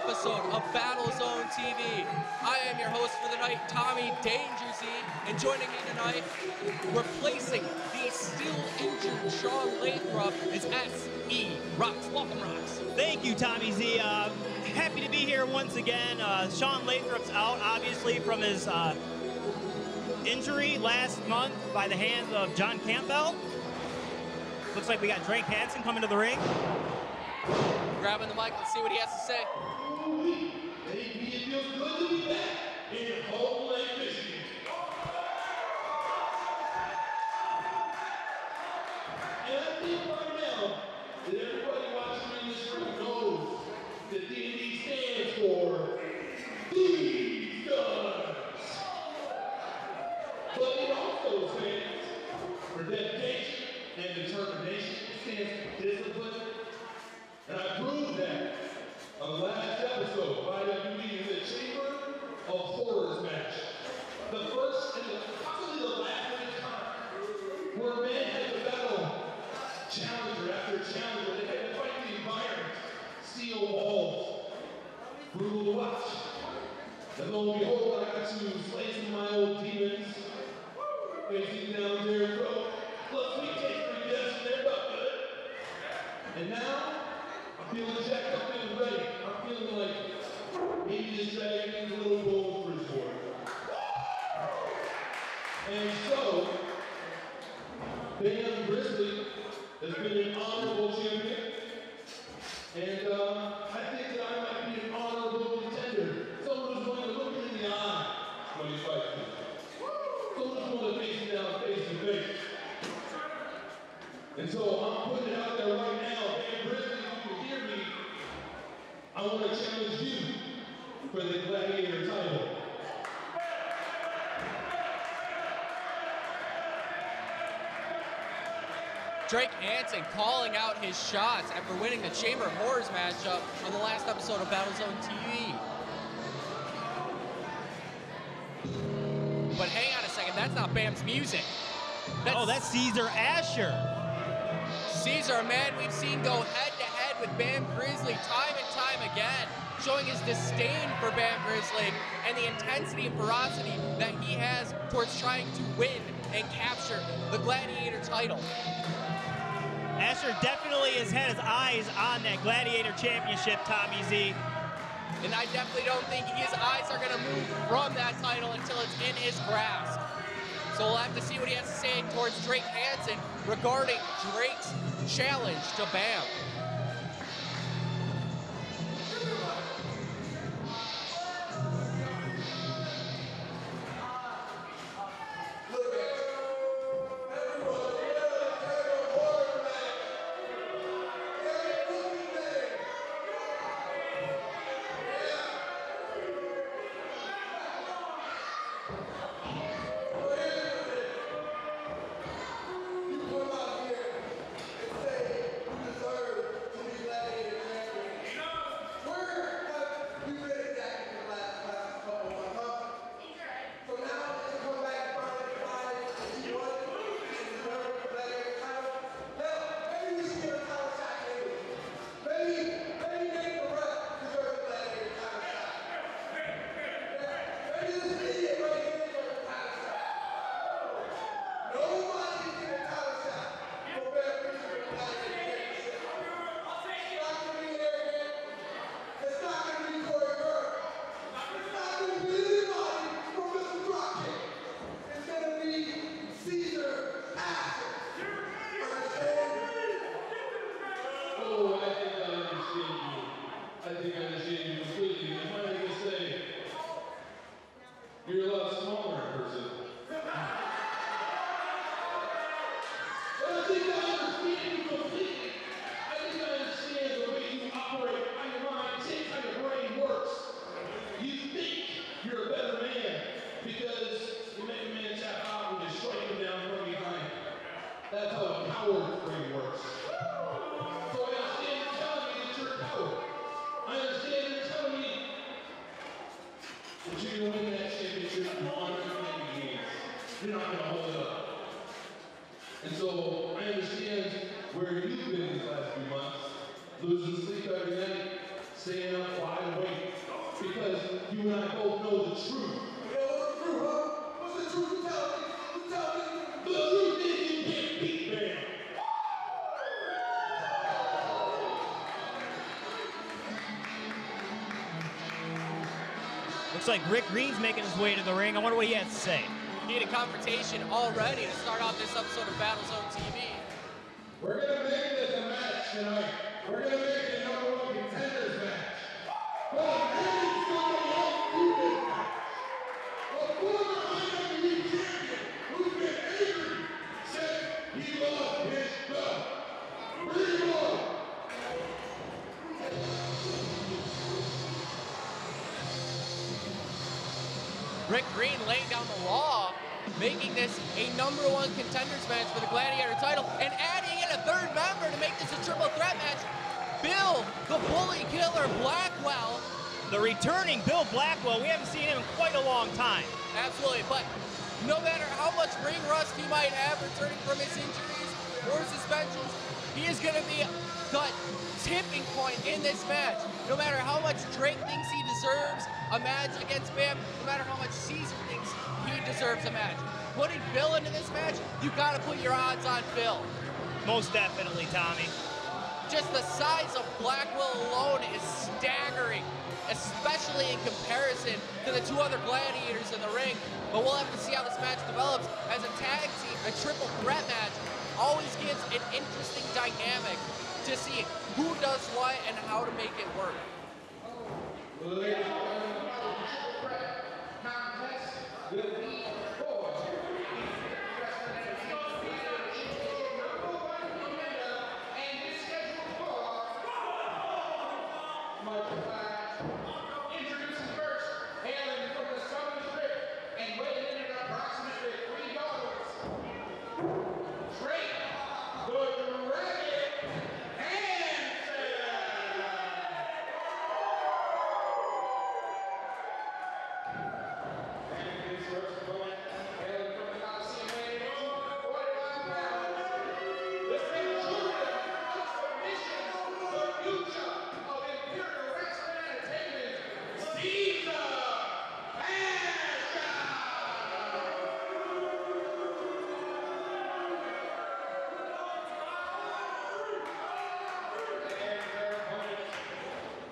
episode of BattleZone TV. I am your host for the night, Tommy Danger Z, and joining me tonight, replacing the still injured Sean Lathrop, is S.E. Rox. Welcome, Rox. Thank you, Tommy Z. Happy to be here once again. Sean Lathrop's out, obviously, from his injury last month by the hands of John Campbell. Looks like we got Drake Hanson coming to the ring. Grabbing the mic, let's see what he has to say. It feels good to be back in Houghton Lake Michigan. And I think right now that everybody watching in this room knows that D&D stands for These Guns. But it also stands for dedication and determination. It stands for discipline. And I proved that on the last episode of IWE in the Chamber of Horrors match. The first and possibly the last of its kind, where men had to battle challenger after challenger. They had to fight the environment, steel walls, brutal to watch. And lo and behold, I got to slay some of my old demons, facing down Derric. Plus, we take 3 deaths and they're not good. And now, I'm feeling jacked up, feeling ready. I'm feeling like maybe this dragon needs a little gold for his board. And so, Bam Grizzlee has been an honorable champion. And I think that I might be an honorable contender. Someone who's going to look me in the eye when he fights me. Someone who's going to face me down face to face. And so I'm putting it out there right now. Bam Grizzlee, I want to challenge you for the Gladiator title. Drake Hanson calling out his shots after winning the Chamber of Horrors matchup on the last episode of BattleZone TV. But hang on a second, that's not Bam's music. That's Cesar Ashur. Cesar, a man we've seen go head-to-head with Bam Grizzlee time and time again, showing his disdain for Bam Grizzlee and the intensity and ferocity that he has towards trying to win and capture the Gladiator title. Ashur definitely has had his eyes on that Gladiator championship, Tommy Z. And I definitely don't think his eyes are going to move from that title until it's in his grasp. So we'll have to see what he has to say towards Drake Hanson regarding Drake's challenge to Bam. You're a lot smaller in person. But I think I understand you completely. I think I understand the way you operate, how your mind ticks, how your brain works. You think you're a better man because you make a man tap out and you strike him down from behind. That's how a coward brain works. So I understand you're telling me that you're a coward. I understand you're telling me that you're going to win that championship in 150 games. You're not going to hold it up. And so I understand where you've been these last few months, losing sleep every night, staying up wide awake because you and I both know the truth. Yeah, what's the truth, huh? What's the truth? You tell me. You tell me. The truth is you can't beat Bam. Looks like Rick Green's making his way to the ring. I wonder what he has to say. Need a confrontation already to start off this episode of BattleZone TV. We're gonna make this a match tonight. We're gonna make it a #1 contenders match. But Hanson won't do this match. A former IWE champion who's been angry since he lost his belt. Bring him on. Rick Green laying down the law, making this a #1 contenders match for the Gladiator title, and adding in a third member to make this a triple threat match. Bill, the Bully Killer Blackwell. The returning Bill Blackwell, we haven't seen him in quite a long time. Absolutely, but no matter how much ring rust he might have returning from his injuries or suspensions, he is going to be the tipping point in this match. No matter how much Drake thinks he deserves a match against Bam, no matter how much Cesar thinks he deserves a match. Putting Bill into this match, you got to put your odds on Bill. Most definitely, Tommy. Just the size of Blackwell alone is staggering, especially in comparison to the two other gladiators in the ring. But we'll have to see how this match develops. As a tag team, a triple threat match always gives an interesting dynamic to see who does what and how to make it work. Introducing first, hailing from the Southern Strip and weighing in at approximately 3 yards. Drake, the Dragon Hanson. And his first opponent, hailing from the Coliseum, weighing in at 245 pounds. The Centurion of submission, the future of Imperial Wrestling Entertainment, Cesar.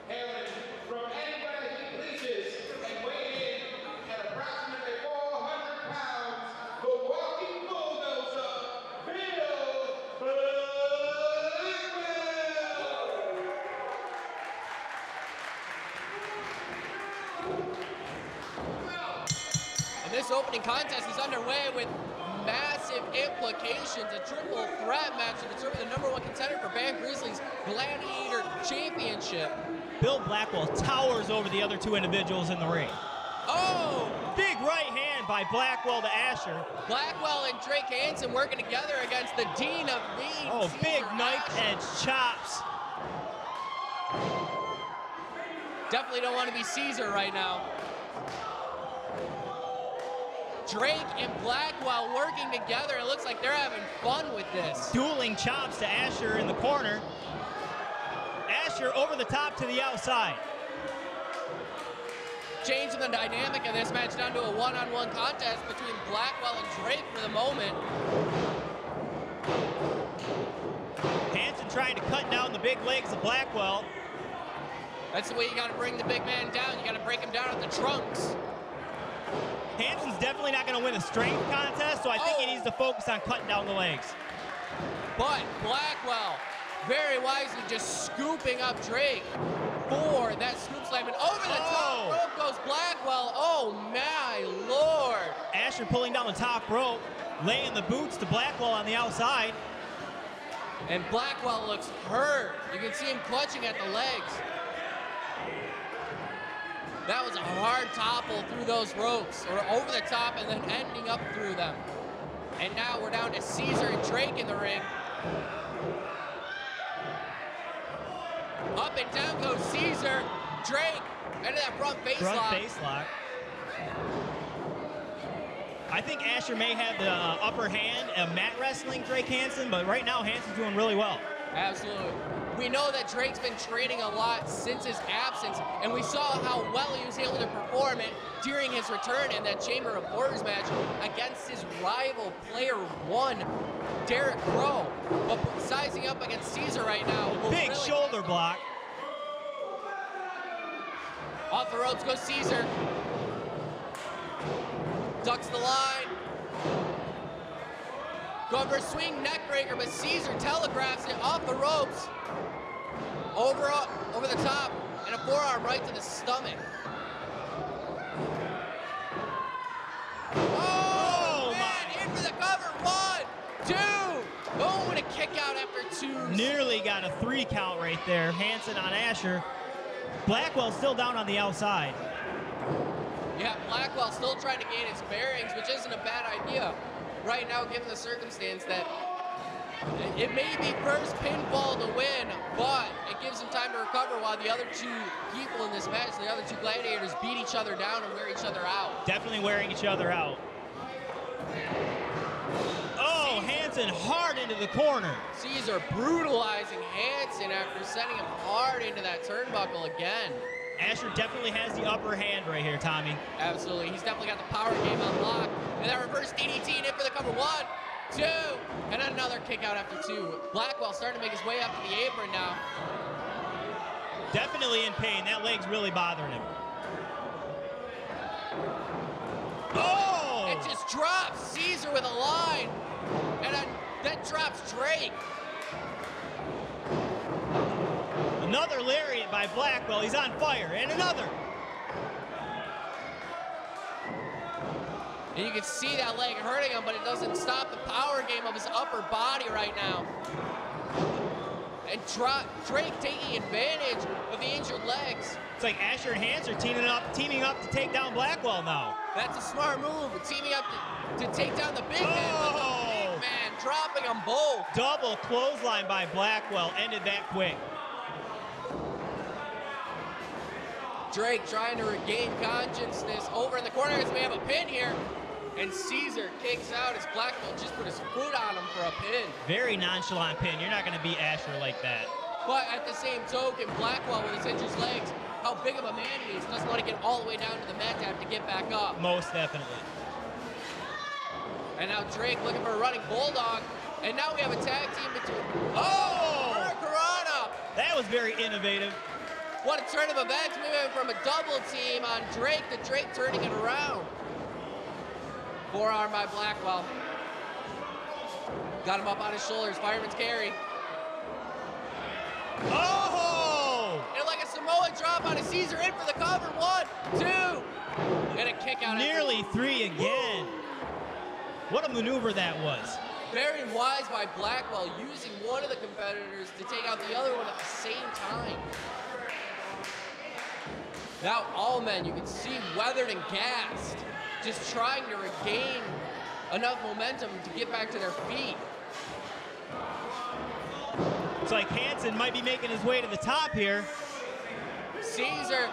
Hailing from anywhere he pleases and weighing in at approximately 400 pounds, the walking bulldozer, Bill Blackwell. And this opening contest is underway with massive implications. A triple threat match to determine the #1 contender for Bam Grizzly's Gladiator Championship. Bill Blackwell towers over the other two individuals in the ring. Oh! Big right hand by Blackwell to Ashur. Blackwell and Drake Hanson working together against the Dean of Mean. Oh, Cesar big knife Ashur. edge chops. Definitely don't want to be Cesar right now. Drake and Blackwell working together. It looks like they're having fun with this. Dueling chops to Ashur in the corner. Ashur over the top to the outside. Changing the dynamic of this match down to a one-on-one contest between Blackwell and Drake for the moment. Hanson trying to cut down the big legs of Blackwell. That's the way you got to bring the big man down. You got to break him down at the trunks. Hanson's definitely not going to win a strength contest, so I think he needs to focus on cutting down the legs. But Blackwell, very wisely, just scooping up Drake for that scoop slam. And over the top rope goes Blackwell. Oh, my Lord. Ashur pulling down the top rope, laying the boots to Blackwell on the outside. And Blackwell looks hurt. You can see him clutching at the legs. That was a hard topple through those ropes, or over the top and then ending up through them. And now we're down to Cesar and Drake in the ring. Up and down goes Cesar. Drake into that front face lock. Front face lock. I think Ashur may have the upper hand of mat wrestling Drake Hanson, but right now Hanson's doing really well. Absolutely. We know that Drake's been training a lot since his absence, and we saw how well he was able to perform it during his return in that Chamber of Horrors match against his rival player one, Derric. But sizing up against Cesar right now. Big really shoulder block. Off the ropes goes Cesar. Ducks the line. Going for a swing neck breaker, but Cesar telegraphs it off the ropes. Over the top, and a forearm right to the stomach. Oh man, in for the cover. 1, 2. Oh, and a kick out after 2. Nearly got a 3 count right there. Hanson on Ashur. Blackwell still down on the outside. Yeah, Blackwell still trying to gain his bearings, which isn't a bad idea right now, given the circumstance that it may be first pinfall to win, but it gives him time to recover while the other 2 people in this match, the other 2 gladiators, beat each other down and wear each other out. Definitely wearing each other out. Oh, Hanson hard into the corner. Cesar brutalizing Hanson after sending him hard into that turnbuckle again. Ashur definitely has the upper hand right here, Tommy. Absolutely, he's definitely got the power game unlocked. And that reverse DDT in for the cover. 1, 2, and another kick out after 2. Blackwell starting to make his way up to the apron now. Definitely in pain. That leg's really bothering him. Oh! It just drops Cesar with a line, and that drops Drake. Another lariat by Blackwell. He's on fire, and another. And you can see that leg hurting him, but it doesn't stop the power game of his upper body right now. And Drake taking advantage of the injured legs. It's like Ashur and Hanson are teaming up to take down Blackwell now. That's a smart move, teaming up to take down the big man, but the big man dropping them both. Double clothesline by Blackwell, ended that quick. Drake trying to regain consciousness over in the corner as we have a pin here. And Cesar kicks out as Blackwell just put his foot on him for a pin. Very nonchalant pin. You're not going to beat Ashur like that. But at the same token, Blackwell with his injured legs, how big of a man he is, doesn't want to get all the way down to the mat to have to get back up. Most definitely. And now Drake looking for a running bulldog. And now we have a tag team between. Oh! Hurricanrana! That was very innovative. What a turn of events. We went from a double team on Drake to Drake turning it around. Forearm by Blackwell. Got him up on his shoulders. Fireman's carry. Oh! And like a Samoa drop on a Cesar in for the cover. 1, 2. And a kick out. Nearly 3 again. What a maneuver that was. Very wise by Blackwell, using one of the competitors to take out the other one at the same time. Now all men, you can see, weathered and gassed, just trying to regain enough momentum to get back to their feet. It's like Hanson might be making his way to the top here. Cesar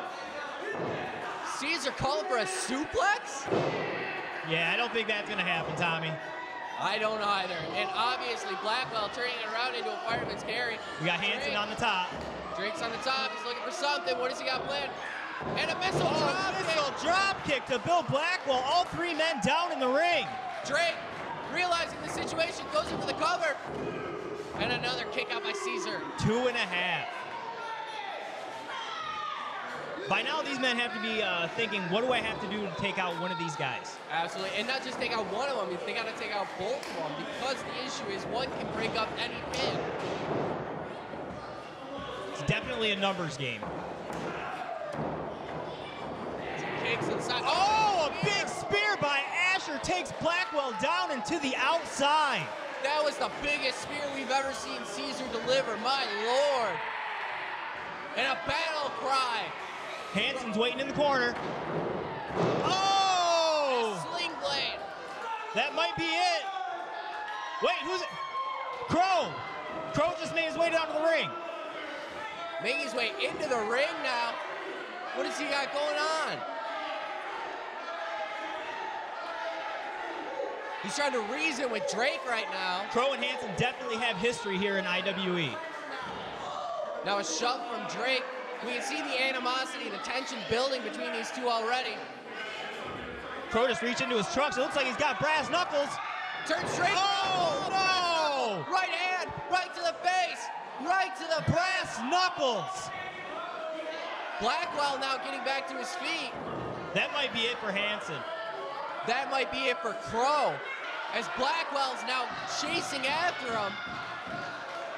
calling for a suplex? Yeah, I don't think that's gonna happen, Tommy. I don't either. And obviously Blackwell turning it around into a fireman's carry. We got Hanson on the top. Drake's on the top, he's looking for something. What does he got planned? And a missile drop kick to Bill Blackwell. All 3 men down in the ring. Drake, realizing the situation, goes in for the cover. And another kick out by Cesar. 2.5. By now, these men have to be thinking, what do I have to do to take out one of these guys? Absolutely, and not just take out one of them, they got to take out both of them, because the issue is one can break up any pin. It's definitely a numbers game. Kicks inside. Oh, a big spear by Ashur takes Blackwell down and to the outside. That was the biggest spear we've ever seen Cesar deliver, my Lord. And a battle cry. Hanson's waiting in the corner. Oh! A sling blade. That might be it. Wait, who's it? Crow. Crow just made his way down to the ring. Making his way into the ring now. What has he got going on? He's trying to reason with Derric right now. Crow and Hanson definitely have history here in IWE. Now a shove from Derric. We can see the animosity, the tension building between these two already. Crow just reached into his trunks. It looks like he's got brass knuckles. Turns straight. Oh, no! Right hand, right to the face, right to the brass knuckles. Blackwell now getting back to his feet. That might be it for Hanson. That might be it for Crow, as Blackwell's now chasing after him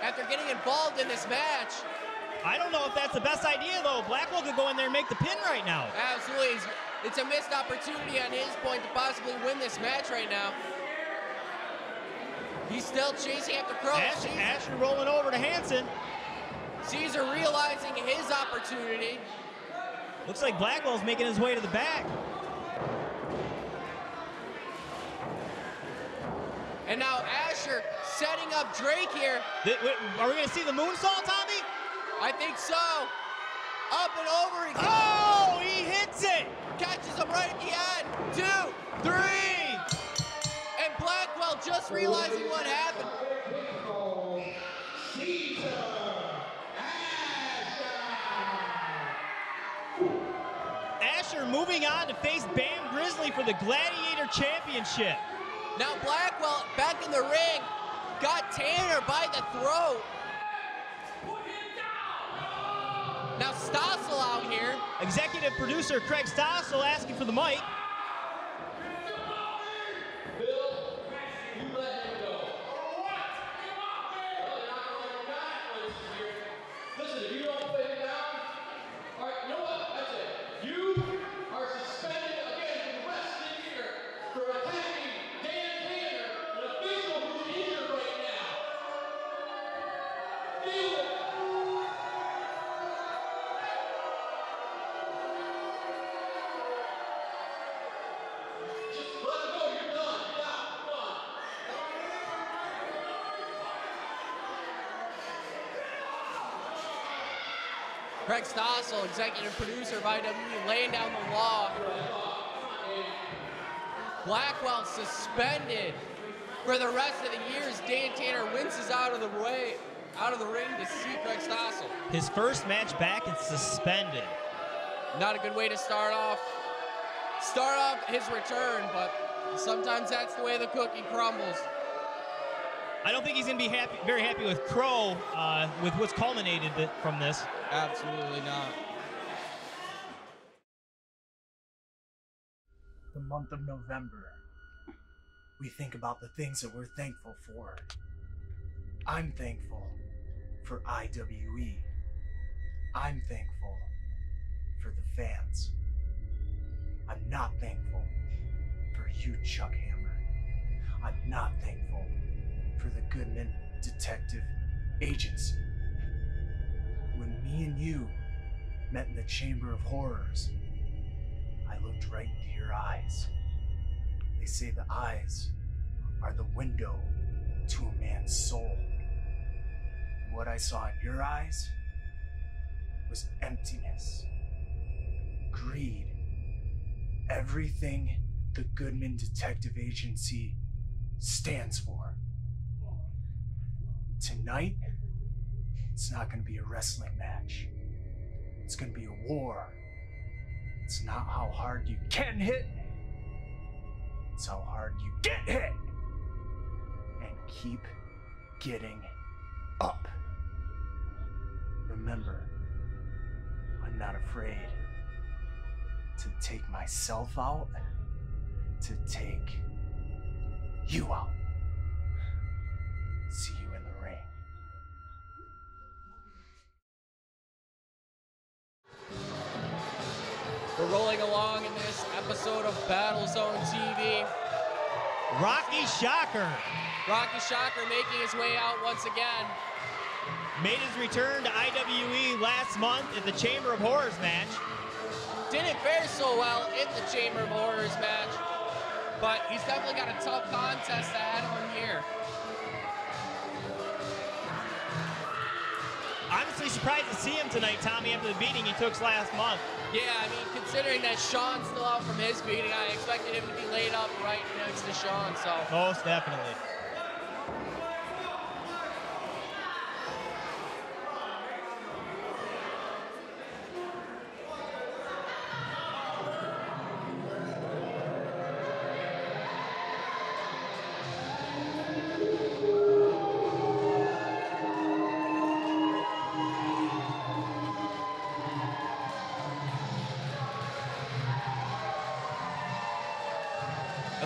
after getting involved in this match. I don't know if that's the best idea, though. Blackwell could go in there and make the pin right now. Absolutely. It's a missed opportunity on his point to possibly win this match right now. He's still chasing after Crow. Ashur rolling over to Hanson. Cesar realizing his opportunity. Looks like Blackwell's making his way to the back. And now Ashur setting up Derric here. Are we going to see the moonsault, Tommy? I think so. Up and over he goes. Oh, he hits it. Catches him right at the end. 2, 3. And Blackwell just realizing what happened. Ashur moving on to face Bam Grizzlee for the Gladiator Championship. Now Blackwell back in the ring. Got Tanner by the throat. Now Stossel out here. Executive producer Craig Stossel asking for the mic. Craig Stossel, executive producer of IWE, laying down the law. Blackwell suspended for the rest of the year as Dan Tanner winces out of the ring to see Craig Stossel. His first match back and suspended. Not a good way to start off his return, but sometimes that's the way the cookie crumbles. I don't think he's going to be very happy with Crow with what's culminated from this. Absolutely not. The month of November. We think about the things that we're thankful for. I'm thankful for IWE. I'm thankful for the fans. I'm not thankful for Hugh Chuckhammer. I'm not thankful for the Goodman Detective Agency. When me and you met in the Chamber of Horrors, I looked right into your eyes. They say the eyes are the window to a man's soul. And what I saw in your eyes was emptiness, greed, everything the Goodman Detective Agency stands for. Tonight, it's not going to be a wrestling match. It's going to be a war. It's not how hard you can hit. It's how hard you get hit. And keep getting up. Remember, I'm not afraid to take myself out, to take you out. See you in the ring. We're rolling along in this episode of BattleZone TV. Rocky Shocker. Rocky Shocker making his way out once again. Made his return to IWE last month at the Chamber of Horrors match. Didn't fare so well in the Chamber of Horrors match, but he's definitely got a tough contest ahead of him here. I'm honestly surprised to see him tonight, Tommy, after the beating he took last month. Yeah, I mean, considering that Sean's still out from his beating, I expected him to be laid up right next to Sean, so. Most definitely.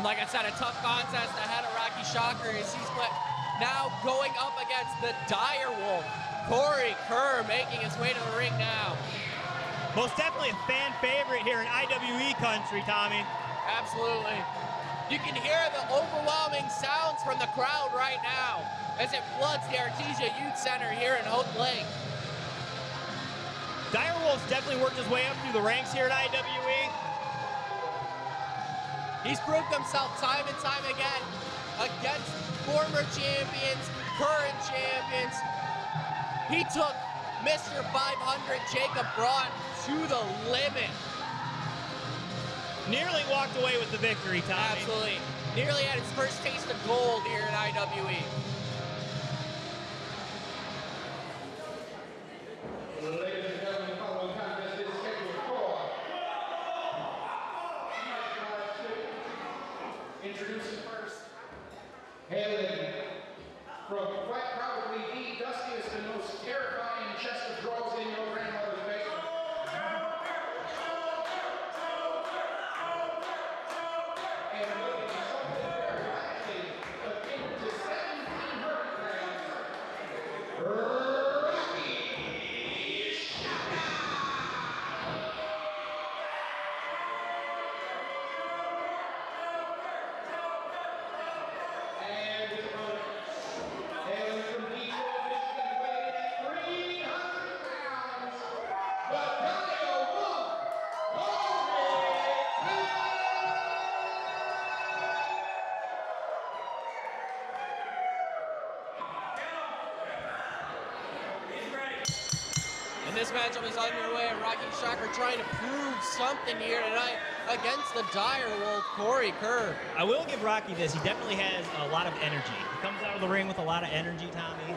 Like I said, a tough contest ahead of Rocky Shocker as he's now going up against the dire wolf, Kerr, making his way to the ring now. Most definitely a fan favorite here in IWE country, Tommy. Absolutely. You can hear the overwhelming sounds from the crowd right now as it floods the Artesia Center here in Houghton Lake. Dire Wolf's definitely worked his way up through the ranks here at IWE. He's proved himself time and time again against former champions, current champions. He took Mr. 500 Jacob Brawn to the limit. Nearly walked away with the victory, Tommy. Absolutely. Nearly had his first taste of gold here in IWE. Ladies and gentlemen, the following contest is scheduled for introducing first, hailing from quite probably the dustiest and most terrifying chest of drawers in your grandmother's basement. And looking at something very likely akin to 1,700 grams, This matchup is underway. Rocky Shocker trying to prove something here tonight against the dire wolf, Kerr. I will give Rocky this. He definitely has a lot of energy. He comes out of the ring with a lot of energy, Tommy.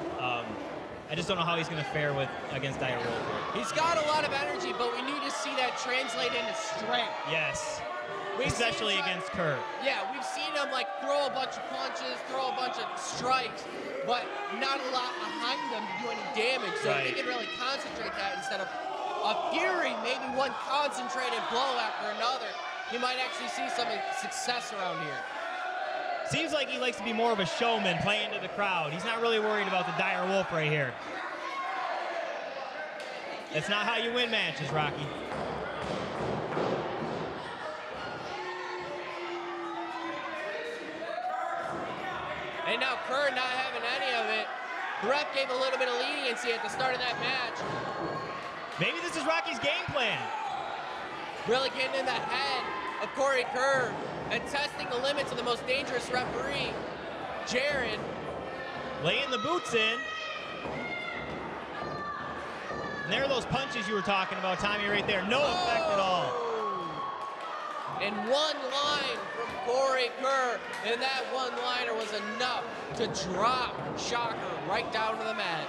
I just don't know how he's going to fare against dire wolf. He's got a lot of energy, but we need to see that translate into strength. Yes. Especially against Kerr. Yeah, we've seen him like throw a bunch of punches, throw a bunch of strikes, but not a lot behind them to do any damage. So if he can really concentrate that instead of a fury, maybe one concentrated blow after another, he might actually see some success around here. Seems like he likes to be more of a showman, playing to the crowd. He's not really worried about the dire wolf right here. That's not how you win matches, Rocky. And now Kerr not having any of it. The ref gave a little bit of leniency at the start of that match. Maybe this is Rocky's game plan. Really getting in the head of Kerr and testing the limits of the most dangerous referee, Jared. Laying the boots in. And there are those punches you were talking about, Tommy, right there. No effect at all. And one line from Kerr, and that one-liner was enough to drop Shocker right down to the mat.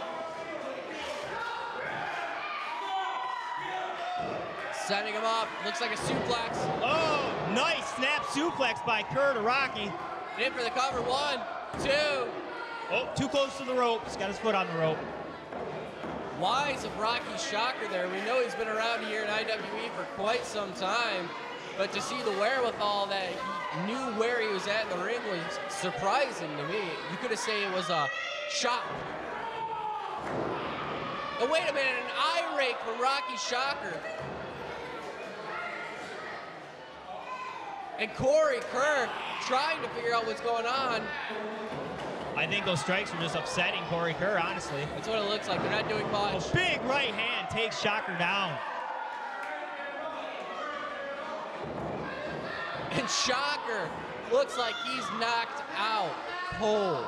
Setting him up, looks like a suplex. Oh, nice snap suplex by Kerr to Rocky. In for the cover, 1, 2. Oh, too close to the rope. He's got his foot on the rope. Wise of Rocky Shocker there. We know he's been around here in IWE for quite some time. But to see the wherewithal that he knew where he was at in the ring was surprising to me. You could have said it was a shock. Oh, wait a minute, an eye rake from Rocky Shocker. And Kerr trying to figure out what's going on. I think those strikes are just upsetting Kerr, honestly. That's what it looks like. They're not doing much. A big right hand takes Shocker down. And Shocker looks like he's knocked out cold.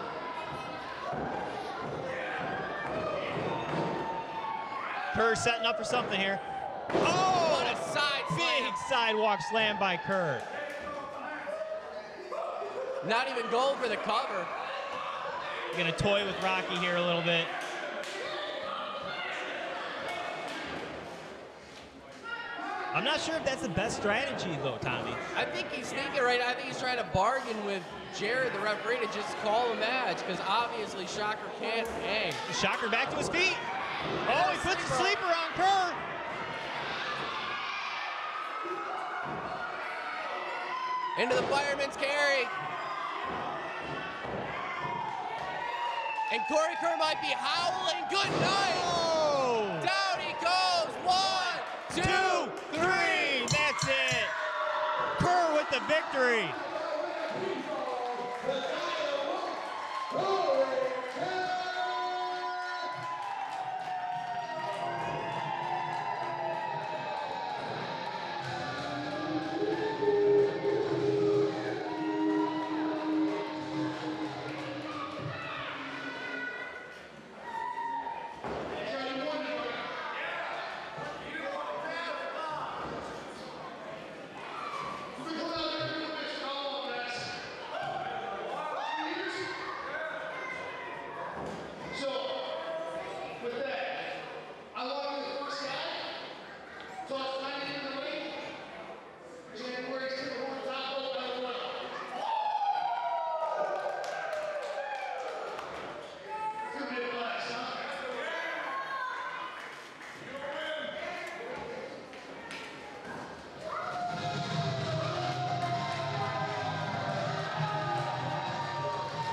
Kerr setting up for something here. Oh! What a side slam. Big sidewalk slam by Kerr. Not even going for the cover. Gonna toy with Rocky here a little bit. I'm not sure if that's the best strategy though, Tommy. I think he's thinking right. I think he's trying to bargain with Jared, the referee, to just call a match, because obviously Shocker can't hang. Shocker back to his feet. Oh, he puts a sleeper on Kerr. Into the fireman's carry. And Corey Kerr might be howling. Good night. Oh. Down he goes. 1, 2, 3. That's it. Kerr with the victory.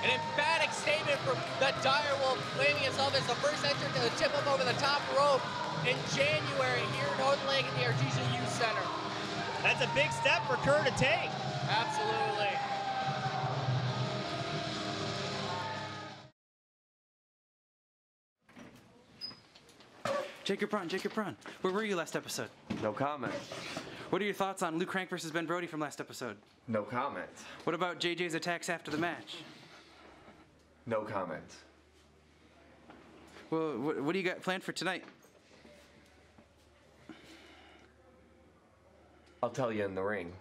An emphatic statement from the Direwolf, claiming himself as the first entrant to tip up over the top rope in January here in Houghton Lake at the Artesia Center. That's a big step for Kerr to take. Absolutely. Jacob Braun, where were you last episode? No comment. What are your thoughts on Luke Crank versus Ben Brody from last episode? No comment. What about JJ's attacks after the match? No comment. Well, what do you got planned for tonight? I'll tell you in the ring.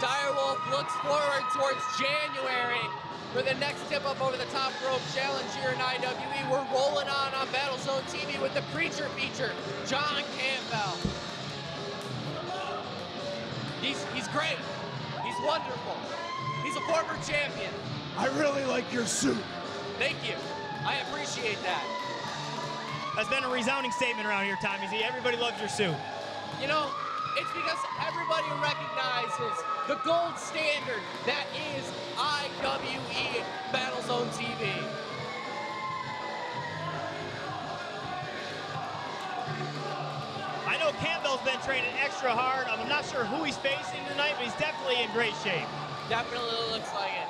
Direwolf looks forward towards January for the next tip-up over the top rope challenge here in IWE. We're rolling on BattleZone TV with the Preacher feature, John Campbell. He's great. He's wonderful. He's a former champion. I really like your suit. Thank you. I appreciate that. That's been a resounding statement around here, Tommy Z. Everybody loves your suit. You know, it's because everybody recognizes the gold standard that is IWE BattleZone TV. I know Campbell's been training extra hard. I'm not sure who he's facing tonight, but he's definitely in great shape. Definitely looks like it.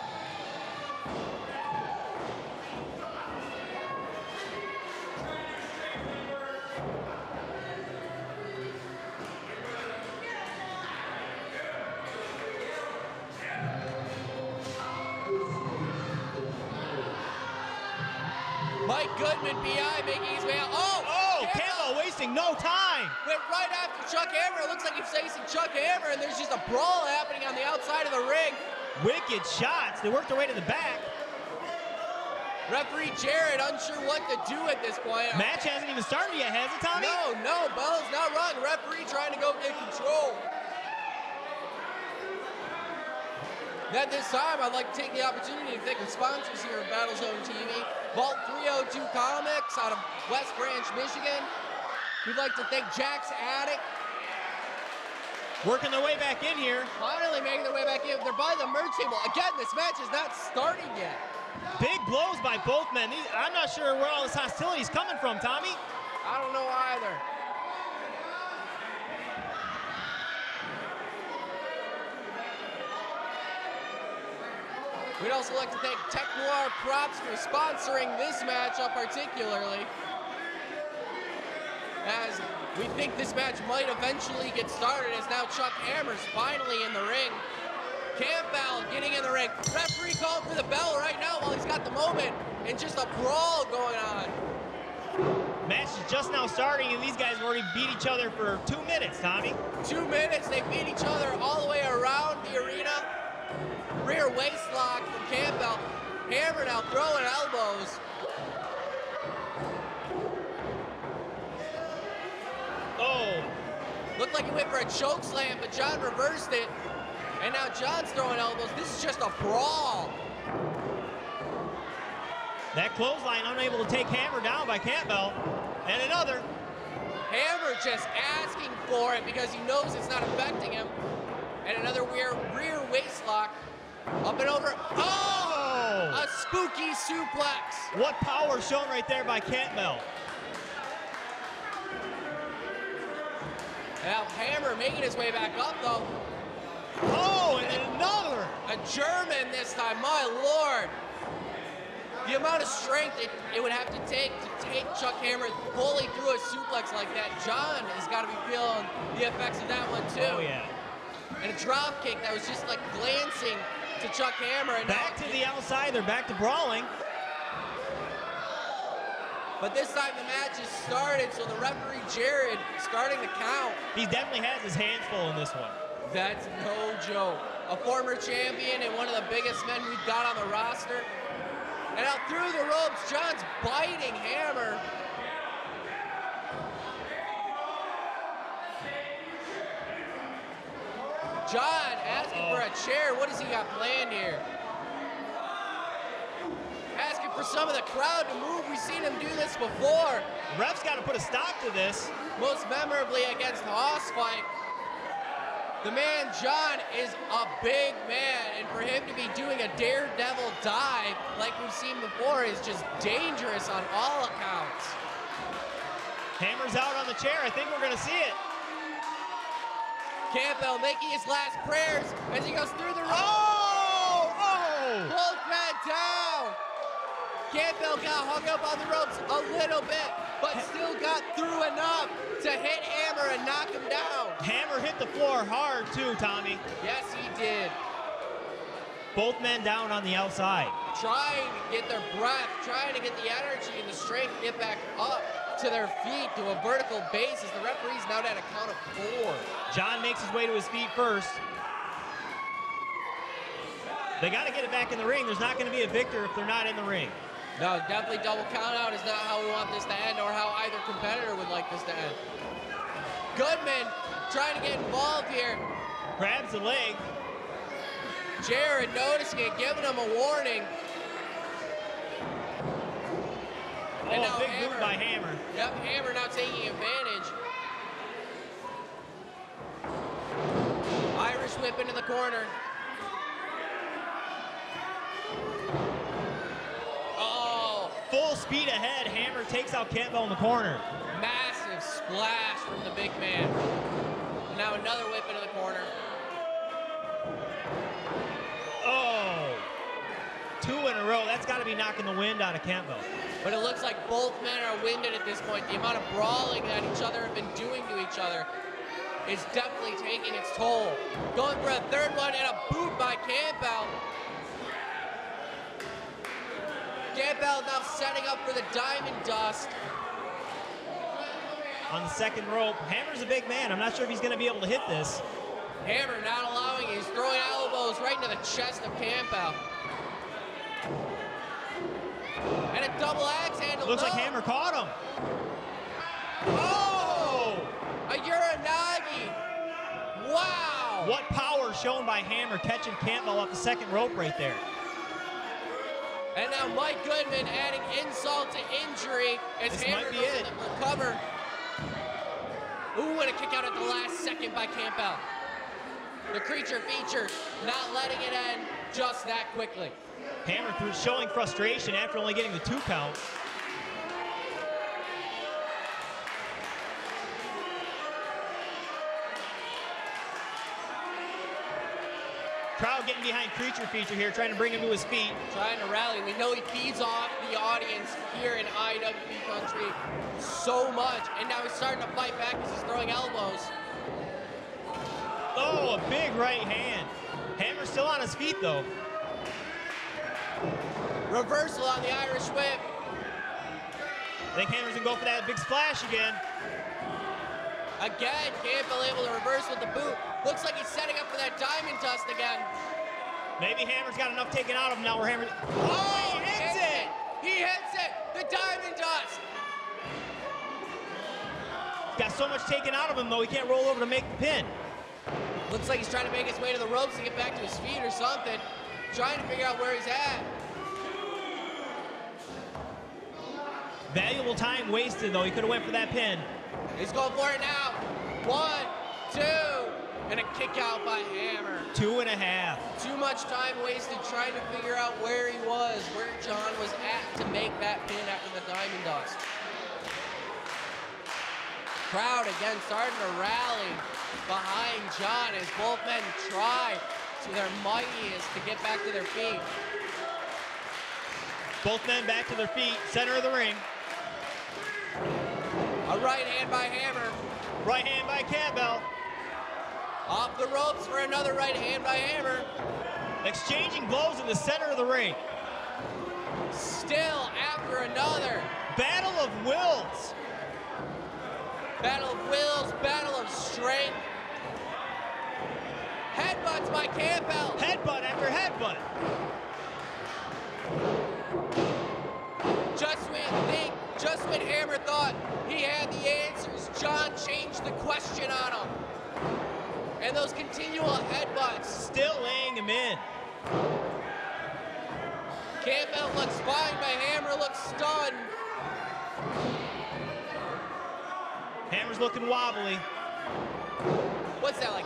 Mike Goodman, BI, making his way out. Oh, Campbell wasting no time. Went right after Chuck Hammer. It looks like he's facing Chuck Hammer, and there's just a brawl happening on the outside of the ring. Wicked shots. They worked their way to the back. Referee Jared unsure what to do at this point. Match hasn't even started yet, has it, Tommy? No, Bell's not wrong. Referee trying to go get control. Then this time, I'd like to take the opportunity to thank our sponsors here at BattleZone TV. Vault 302 Comics out of West Branch, Michigan. We'd like to thank Jack's Attic. Working their way back in here. Finally making their way back in. They're by the merch table. Again, this match is not started yet. Big blows by both men. I'm not sure where all this hostility is coming from, Tommy. I don't know either. We'd also like to thank Tech Noir Props for sponsoring this matchup particularly, as we think this match might eventually get started, as now Chuck Hammer's finally in the ring. Campbell getting in the ring. Referee called for the bell right now while he's got the moment, and just a brawl going on. Match is just now starting, and these guys have already beat each other for 2 minutes, Tommy. 2 minutes, they beat each other all the way around the arena. Rear waist lock from Campbell. Hammer now throwing elbows. Oh. Looked like he went for a choke slam, but John reversed it. And now John's throwing elbows. This is just a brawl. That clothesline unable to take Hammer down by Campbell. And another. Hammer just asking for it because he knows it's not affecting him. And another rear waist lock. Up and over. Oh! A spooky suplex. What power shown right there by Campbell. Now Hammer making his way back up though. Oh, and another. A German this time, my lord. The amount of strength it would have to take Chuck Hammer fully through a suplex like that. John has got to be feeling the effects of that one too. Oh yeah. And a drop kick that was just like glancing to Chuck Hammer. And back to the outside, they're back to brawling. But this time the match has started, so the referee Jared starting to count. He definitely has his hands full in this one. That's no joke. A former champion and one of the biggest men we've got on the roster. And out through the ropes, John's biting Hammer. John asking for a chair. What does he got planned here? Asking for some of the crowd to move. We've seen him do this before. The ref's got to put a stop to this. Most memorably against Hoss fight. The man, John, is a big man, and for him to be doing a daredevil dive like we've seen before is just dangerous on all accounts. Hammer's out on the chair. I think we're going to see it. Campbell making his last prayers as he goes through the ropes. Oh! Oh! Both men down. Campbell got hung up on the ropes a little bit, but still got through enough to hit Hammer and knock him down. Hammer hit the floor hard too, Tommy. Yes, he did. Both men down on the outside. Trying to get their breath, trying to get the energy and the strength to get back up to their feet to a vertical base as the referee's now at a count of 4. John makes his way to his feet first. They got to get it back in the ring. There's not going to be a victor if they're not in the ring. No, definitely double count out is not how we want this to end or how either competitor would like this to end. Goodman trying to get involved here. Grabs the leg. Jared noticing it, giving him a warning. And now big Hammer, boot by Hammer. Yep, Hammer now taking advantage. Irish whip into the corner. Oh. Full speed ahead. Hammer takes out Campbell in the corner. Massive splash from the big man. And now another whip into the corner. Oh. 2 in a row. That's got to be knocking the wind out of Campbell. But it looks like both men are winded at this point. The amount of brawling that each other have been doing to each other is definitely taking its toll. Going for a third one and a boot by Campbell. Campbell now setting up for the diamond dust. On the second rope, Hammer's a big man. I'm not sure if he's going to be able to hit this. Hammer not allowing it. He's throwing elbows right into the chest of Campbell. And a double axe handle. Looks like Hammer caught him. Oh! A Uranagi. Wow. What power shown by Hammer catching Campbell off the second rope right there. And now Mike Goodman adding insult to injury as This Hammer might be goes it. in the cover. Ooh, and a kick out at the last second by Campbell. The creature feature not letting it end just that quickly. Hammer showing frustration after only getting the 2 count. Crowd getting behind Creature Feature here, trying to bring him to his feet. Trying to rally. We know he feeds off the audience here in IWE country so much. And now he's starting to fight back as he's throwing elbows. Oh, a big right hand. Hammer's still on his feet, though. Reversal on the Irish whip. I think Hammer's gonna go for that big splash again. Again, Campbell able to reverse with the boot. Looks like he's setting up for that diamond dust again. Maybe Hammer's got enough taken out of him now where Hammer... Oh, he hits it! He hits it! The diamond dust! Got so much taken out of him, though, he can't roll over to make the pin. Looks like he's trying to make his way to the ropes to get back to his feet or something. Trying to figure out where he's at. Valuable time wasted, though. He could have went for that pin. He's going for it now. 1, 2, and a kick out by Hammer. 2.5. Too much time wasted trying to figure out where he was, where John was at to make that pin after the diamond dust. Crowd again starting to rally behind John as both men try to their mightiest to get back to their feet. Both men back to their feet, center of the ring. A right hand by Hammer. Right hand by Campbell. Off the ropes for another right hand by Hammer. Exchanging blows in the center of the ring. Still after another. Battle of wills. Battle of wills, battle of strength. Headbutts by Campbell. Headbutt after headbutt. Just when Hammer thought he had the answers, John changed the question on him. And those continual headbutts. Still laying him in. Campbell looks fine, but Hammer looks stunned. Hammer's looking wobbly. What's that, like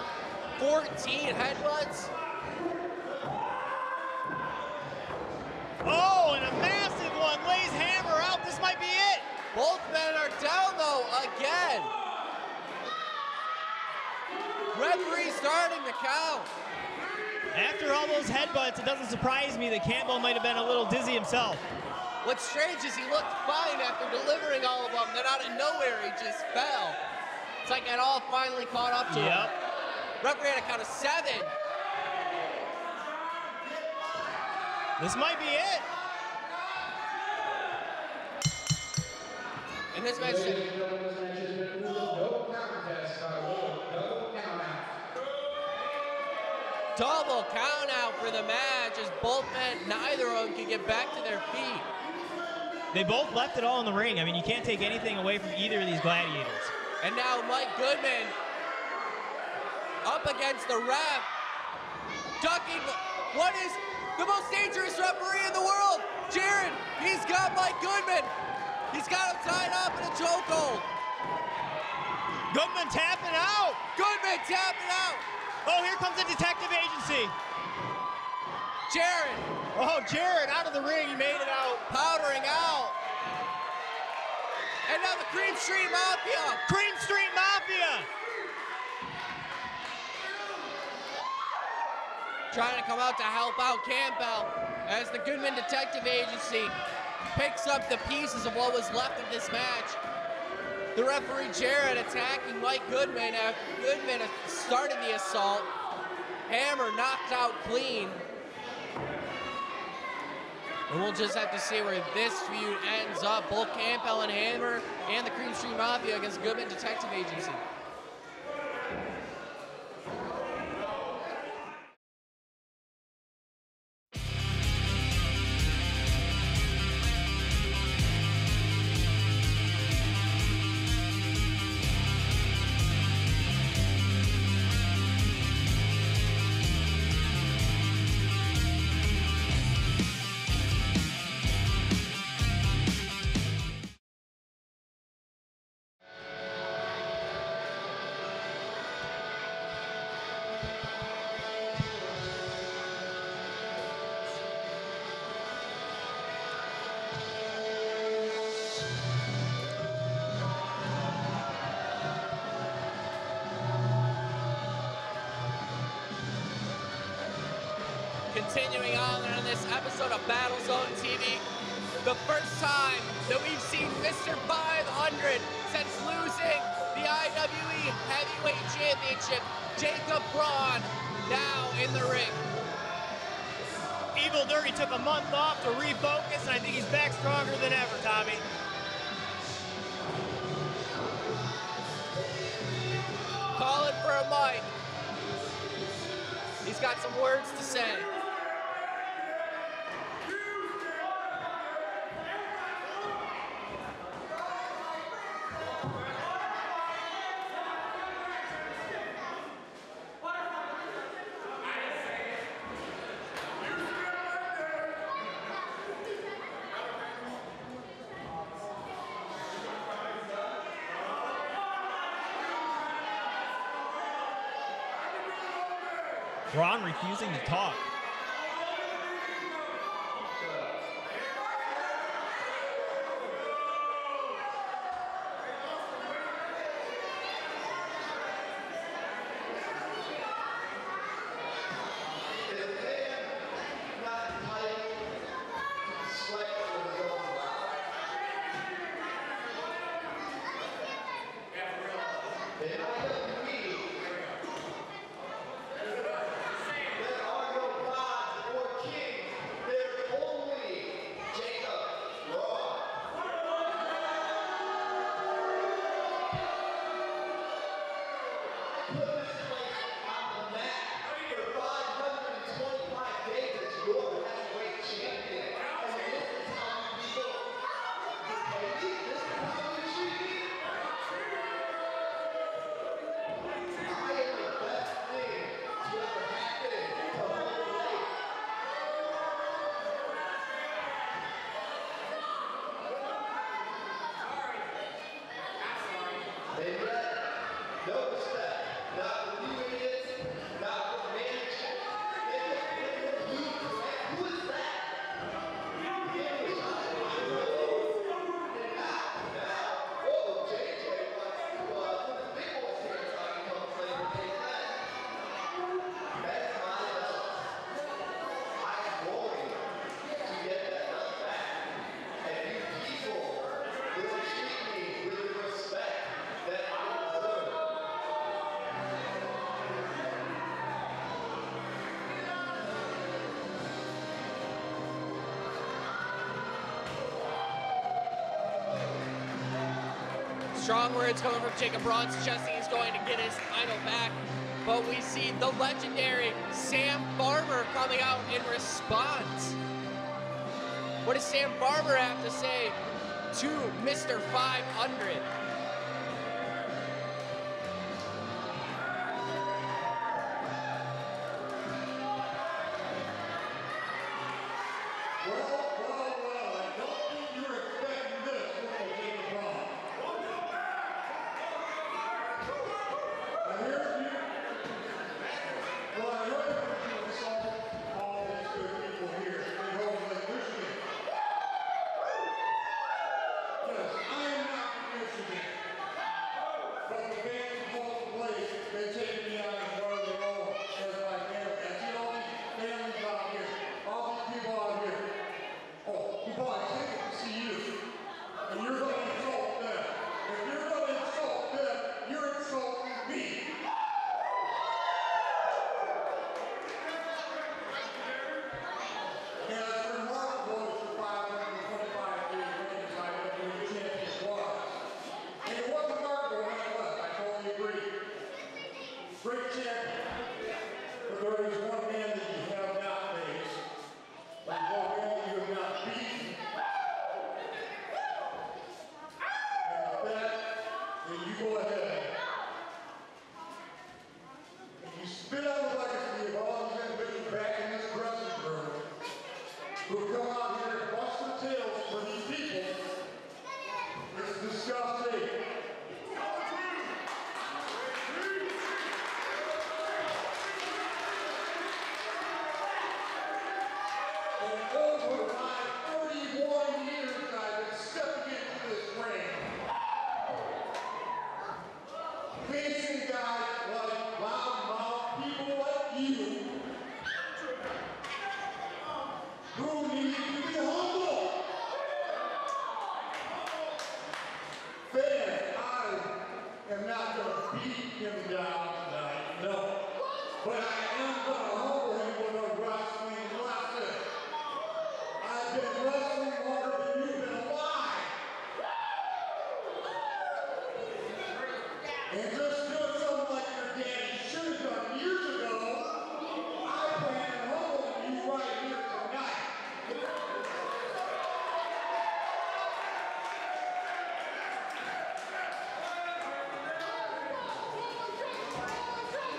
14 headbutts? Oh, and a massive one lays Hammer out. This might be it. Both men are down, though, again. Referee starting to count. After all those headbutts, it doesn't surprise me that Campbell might have been a little dizzy himself. What's strange is he looked fine after delivering all of them, then out of nowhere he just fell. It's like it all finally caught up to him. Referee had a count of 7. This might be it. And this match. Double count out for the match as both men, neither of them could get back to their feet. They both left it all in the ring. I mean, you can't take anything away from either of these gladiators. And now Mike Goodman up against the ref, ducking. What is the most dangerous referee in the world? Jared, he's got Mike Goodman. He's got him tied up in a chokehold. Goodman tapping out. Goodman tapping out. Oh, here comes the detective agency. Jared. Oh, Jared out of the ring. He made it out. Powdering out. And now the Cream Street Mafia. Cream Street Mafia. Trying to come out to help out Campbell as the Goodman Detective Agency picks up the pieces of what was left of this match. The referee Jared attacking Mike Goodman after Goodman started the assault. Hammer knocked out clean. And we'll just have to see where this feud ends up. Both Campbell and Hammer and the Cream Street Mafia against Goodman Detective Agency. Continuing on this episode of BattleZone TV, the first time that we've seen Mr. 500 since losing the IWE Heavyweight Championship, Jacob Braun, now in the ring. Evil Dirty took a month off to refocus, and I think he's back stronger than ever, Tommy. Calling for a mic. He's got some words to say. Braun refusing to talk. Strong words coming from Jacob Braun suggesting he's going to get his title back. But we see the legendary Sam Farmer coming out in response. What does Sam Farmer have to say to Mr. 500? but I am going to humble him with a wrestling lesson. I've been wrestling longer than you've been alive. And just doing something like your daddy should have done years ago, I plan on humbling you right here tonight.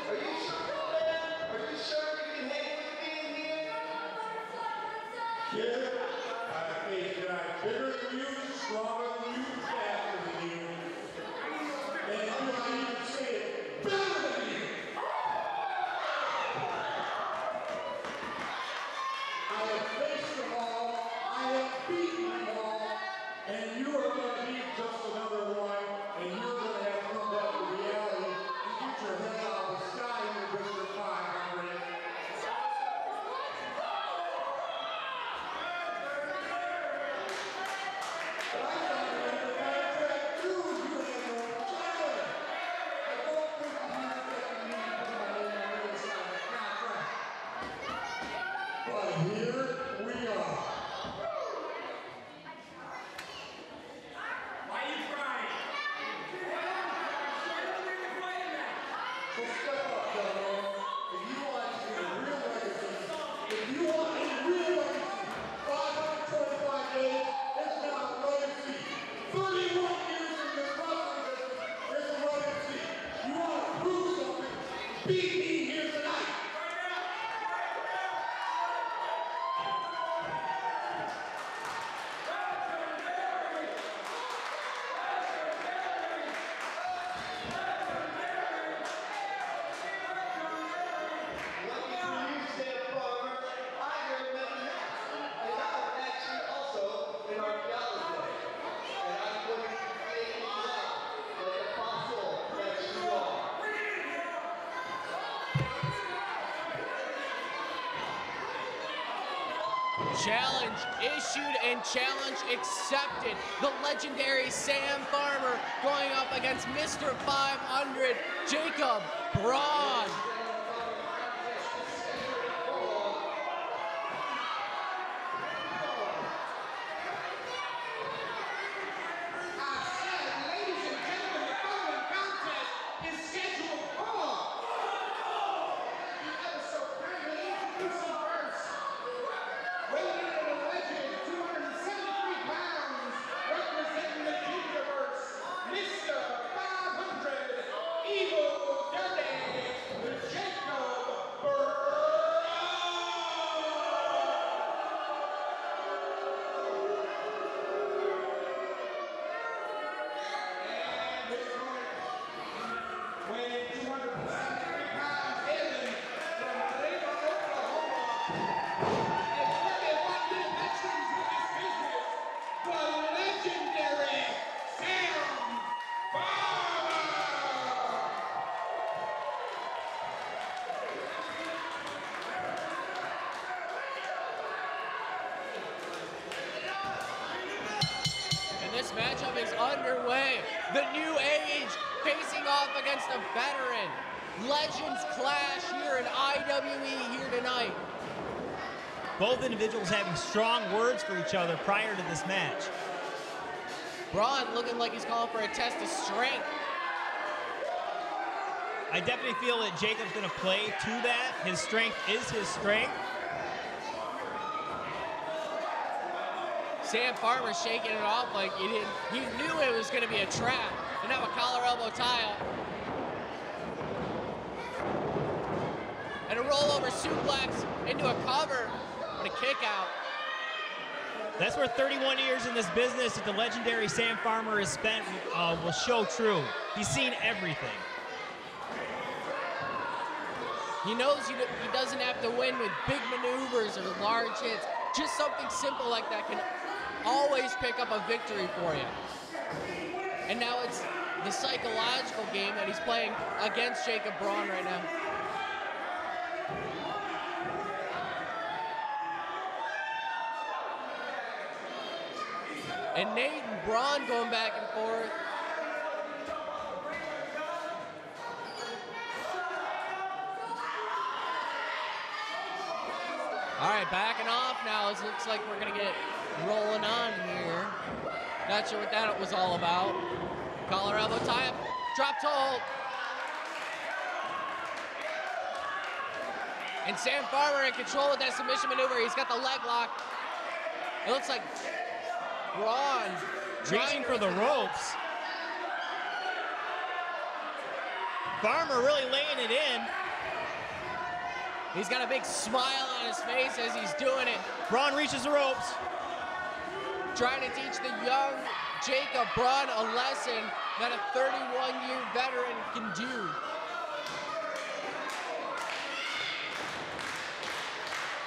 Are you sure, man? Are you sure you can hang with me in here? Kid, I face guys bigger than you, stronger than you, faster than you. And do I even say it, better than you? I have faced them all, I have beaten them all, and you are going to be just another one, and you're going to have to come back to reality and get your head out of the sky in your Mr. 500. But I thought you had the contract too, you had no challenge. I don't think you expect me to put my name on the other side of the contract. But here we are. Why are you crying? So step up, gentlemen. If you want to see a real legacy, if you want a real legacy, 525 days, it's not a legacy. 31 years in this wrestling business is a legacy. You want to prove something, beat me here tonight. Lucky for you, Sam Farmer, I wear many hats, and I'm actually also an archaeologist. And I'm going to fade you out like a fossil that you are. Challenge issued and challenge accepted. The legendary Sam Farmer going up against Mr. 500, Jacob Brawn. Ladies and gentlemen, the following contest is scheduled for the episode kindly introducing first. Weighing in at a legend, 273 pounds, representing the universe, Mr. 500, Evil Derric, Jacob Brawn. And his opponent, weighing 273 pounds, hailing from Lima, Oklahoma, and 31-year veterans with this business, the legendary Sam Farmer. And this matchup is underway. The new age facing off against a veteran. Legends clash here in IWE here tonight. Both individuals having strong words for each other prior to this match. Braun looking like he's calling for a test of strength. I definitely feel that Jacob's going to play to that. His strength is his strength. Sam Farmer shaking it off like he knew it was going to be a trap. And now a collar elbow tie up. And a rollover suplex into a cover and a kick out. That's where 31 years in this business that the legendary Sam Farmer has spent will show true. He's seen everything. He knows he doesn't have to win with big maneuvers or large hits. Just something simple like that can always pick up a victory for you. And now it's the psychological game that he's playing against Jacob Braun right now. And Nate and Braun going back and forth. All right, backing off now. It looks like we're going to get rolling on here. Not sure what that was all about. Collar elbow tie up. Drop to hold. And Sam Farmer in control with that submission maneuver. He's got the leg lock. It looks like Brawn reaching for the ropes. Farmer really laying it in. He's got a big smile on his face as he's doing it. Brawn reaches the ropes. Trying to teach the young Jacob Braun a lesson that a 31-year veteran can do.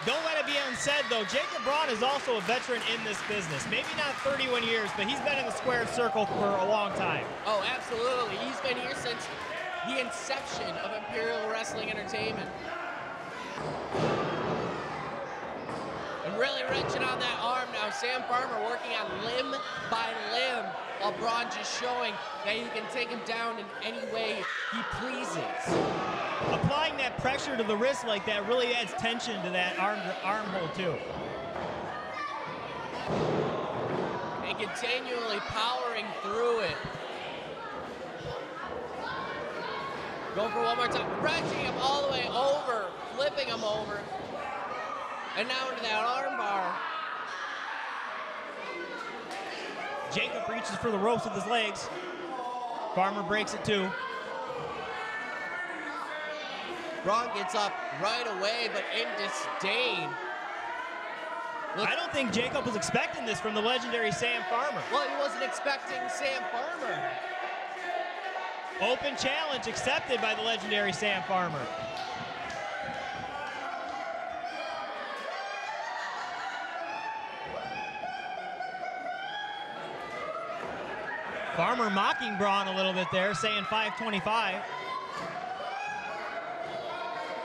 Don't let it be unsaid, though. Jacob Braun is also a veteran in this business. Maybe not 31 years, but he's been in the squared circle for a long time. Oh, absolutely. He's been here since the inception of Imperial Wrestling Entertainment. And really wrenching on that arm now. Sam Farmer working on limb by limb, while Braun just showing that he can take him down in any way he pleases. Applying that pressure to the wrist like that really adds tension to that arm hold too. And continually powering through it. Going for one more time, wrenching him all the way over, flipping him over. And now into that arm bar. Jacob reaches for the ropes with his legs. Farmer breaks it too. Braun gets up right away, but in disdain. Look, I don't think Jacob was expecting this from the legendary Sam Farmer. well, he wasn't expecting Sam Farmer. Open challenge accepted by the legendary Sam Farmer. Farmer mocking Braun a little bit there, saying 525.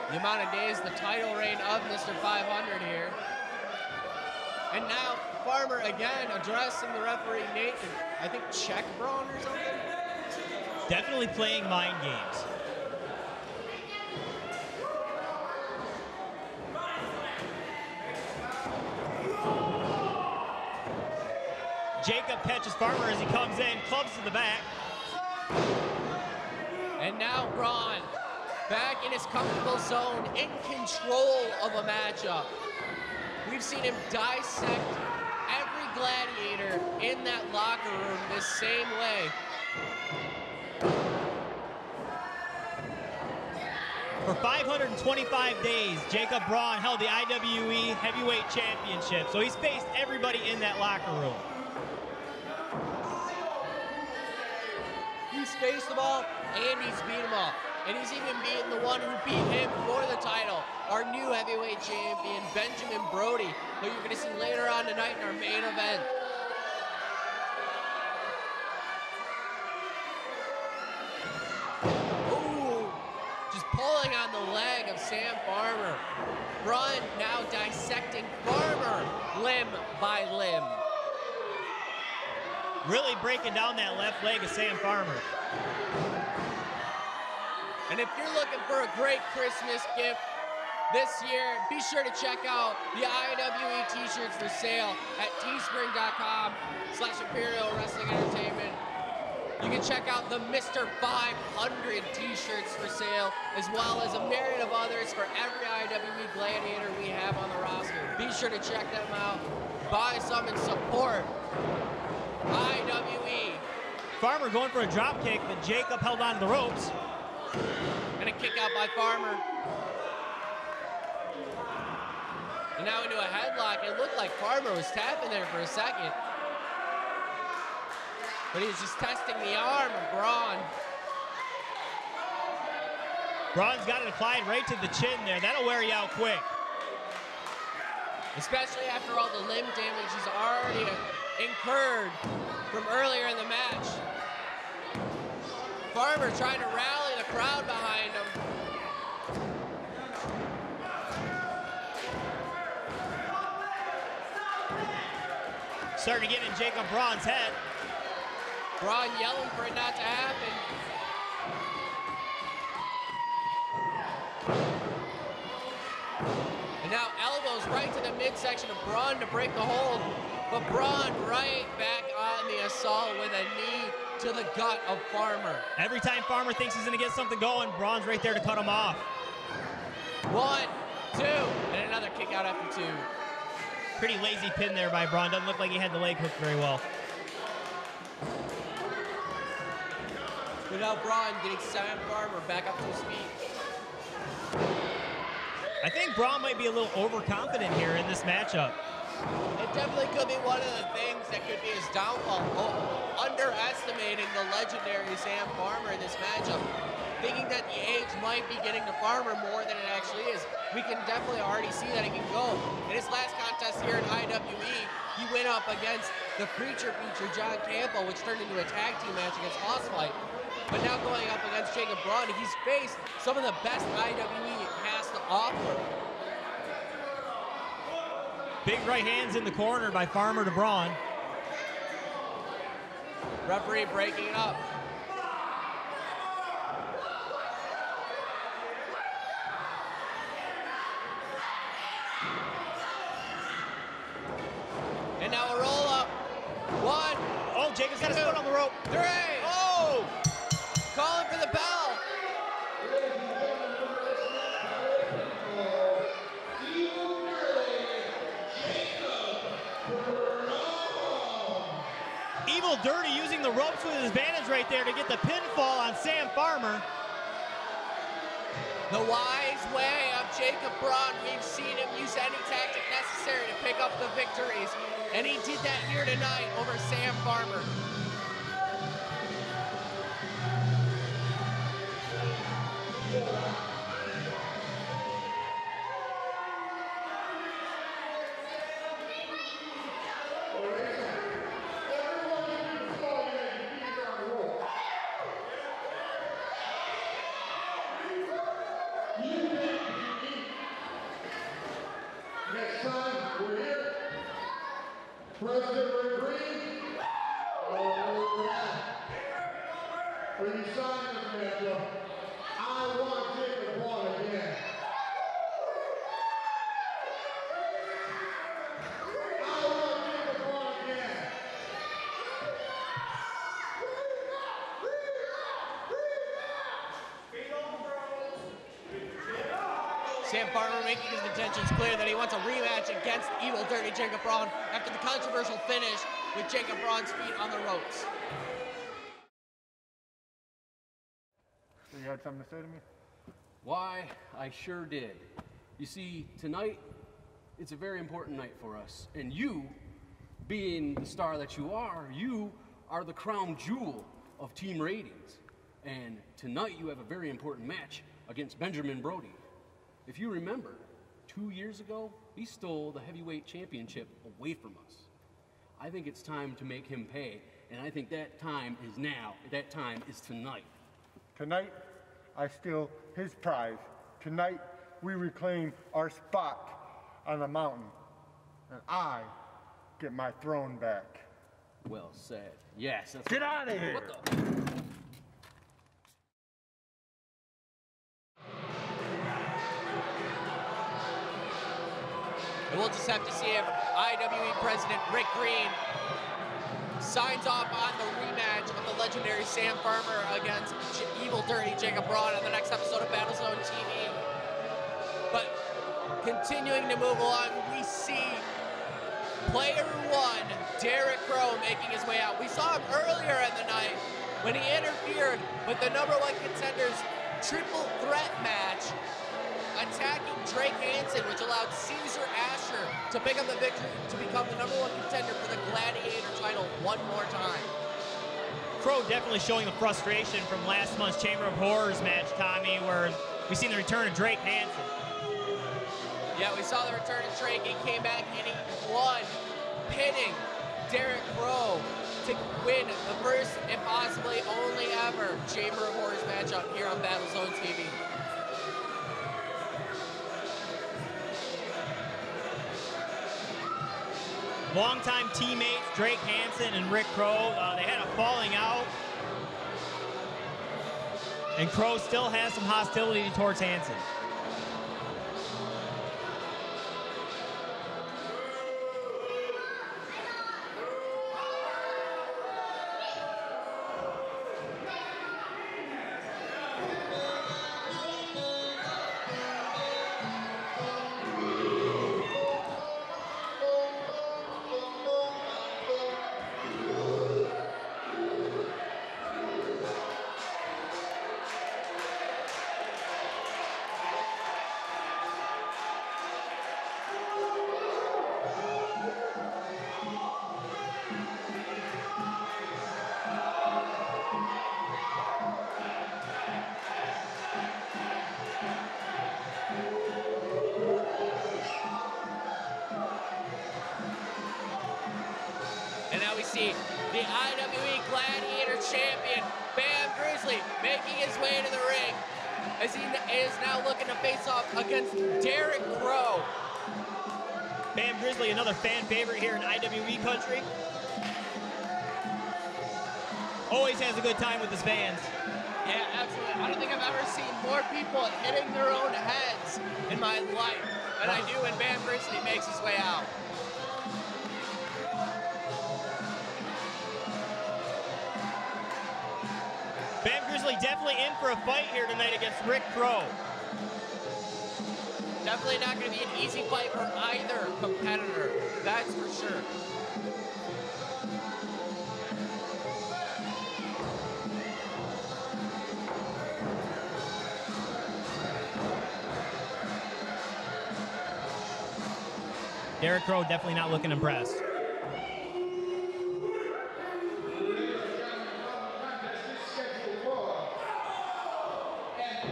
The amount of days the title reign of Mr. 500 here. And now Farmer again addressing the referee Nathan. I think check Braun or something? Definitely playing mind games. Jacob catches Farmer as he comes in, clubs to the back. And now Braun back in his comfortable zone, in control of a matchup. We've seen him dissect every gladiator in that locker room this same way. For 525 days, Jacob Braun held the IWE Heavyweight Championship, so he's faced everybody in that locker room. He's faced them all, and he's beat them all. And he's even beaten the one who beat him for the title, our new heavyweight champion, Benjamin Brody, who you're going to see later on tonight in our main event. Ooh, just pulling on the leg of Sam Farmer. Braun now dissecting Farmer limb by limb. Really breaking down that left leg of Sam Farmer. And if you're looking for a great Christmas gift this year, be sure to check out the IWE t-shirts for sale at teespring.com/Imperial Wrestling Entertainment. You can check out the Mr. 500 t-shirts for sale, as well as a myriad of others for every IWE Gladiator we have on the roster. Be sure to check them out. Buy some and support IWE. Farmer going for a drop kick, but Jacob held on to the ropes. And a kick out by Farmer. And now into a headlock. It looked like Farmer was tapping there for a second. But he was just testing the arm of Braun. Braun's got it applied right to the chin there. That'll wear you out quick. Especially after all the limb damage he's already incurred from earlier in the match. Farmer trying to rally the crowd behind him. Starting to get in Jacob Braun's head. Braun yelling for it not to happen. And now Now elbows right to the midsection of Brawn to break the hold, but Brawn right back on the assault with a knee to the gut of Farmer. Every time Farmer thinks he's gonna get something going, Brawn's right there to cut him off. 1, 2, and another kick out after 2. Pretty lazy pin there by Brawn. Doesn't look like he had the leg hook very well. But now Brawn getting Sam Farmer back up to his feet. I think Brawn might be a little overconfident here in this matchup. It definitely could be one of the things that could be his downfall. Underestimating the legendary Sam Farmer in this matchup. Thinking that the age might be getting to Farmer more than it actually is. We can definitely already see that he can go. In his last contest here in IWE, he went up against the Preacher John Campbell, which turned into a tag team match against Hoss Fight. But now going up against Jacob Braun, he's faced some of the best IWE has to offer. Big right hands in the corner by Farmer to Braun. Referee breaking it up. And now a roll up. 1. Oh, Jacob's got his foot on the rope. 3. Oh! Calling for the bell. Evil Dirty using the ropes with his advantage right there to get the pinfall on Sam Farmer. The wise way of Jacob Braun. We've seen him use any tactic necessary to pick up the victories. And he did that here tonight over Sam Farmer. Next time we're here, President Ray Green, when you sign this matchup, I want Jacob Braun again. I want Jacob Braun again. Sam Farmer making his intentions clear that he wants a rematch against Evil Dirty Jacob Braun after the controversial finish with Jacob Braun's feet on the ropes. You had something to say to me? Why, I sure did. You see, tonight, it's a very important night for us. And you, being the star that you are the crown jewel of team ratings. And tonight you have a very important match against Benjamin Brody. If you remember, 2 years ago, he stole the heavyweight championship away from us. I think it's time to make him pay, and I think that time is now. That time is tonight. Tonight, I steal his prize. Tonight, we reclaim our spot on the mountain, and I get my throne back. Well said. Yes, that's Get out of here! What the? And we'll just have to see if IWE President Rick Green signs off on the rematch of the legendary Sam Farmer against Evil Dirty Jacob Braun on the next episode of BattleZone TV. But continuing to move along, we see player 1, Derric making his way out. We saw him earlier in the night when he interfered with the #1 contenders triple threat match, attacking Drake Hanson, which allowed Cesar Ashur to pick up the victory to become the #1 contender for the Gladiator title one more time. Crow definitely showing the frustration from last month's Chamber of Horrors match, Tommy, where we've seen the return of Drake Hanson. Yeah, we saw the return of Drake. He came back and he won, pinning Derric Crow to win the first and possibly only ever Chamber of Horrors matchup here on BattleZone TV. Longtime teammates Drake Hanson and Rick Crow, they had a falling out. And Crow still has some hostility towards Hanson. the IWE Gladiator champion, Bam Grizzlee, making his way to the ring as he is now looking to face off against Derric Crow. Bam Grizzlee, another fan favorite here in IWE country. Always has a good time with his fans. Yeah, absolutely. I don't think I've ever seen more people hitting their own heads in my life than I do when Bam Grizzlee makes his way out. Bam Grizzlee definitely in for a fight here tonight against Rick Crow. Definitely not going to be an easy fight for either competitor, that's for sure. Derric Crow definitely not looking impressed.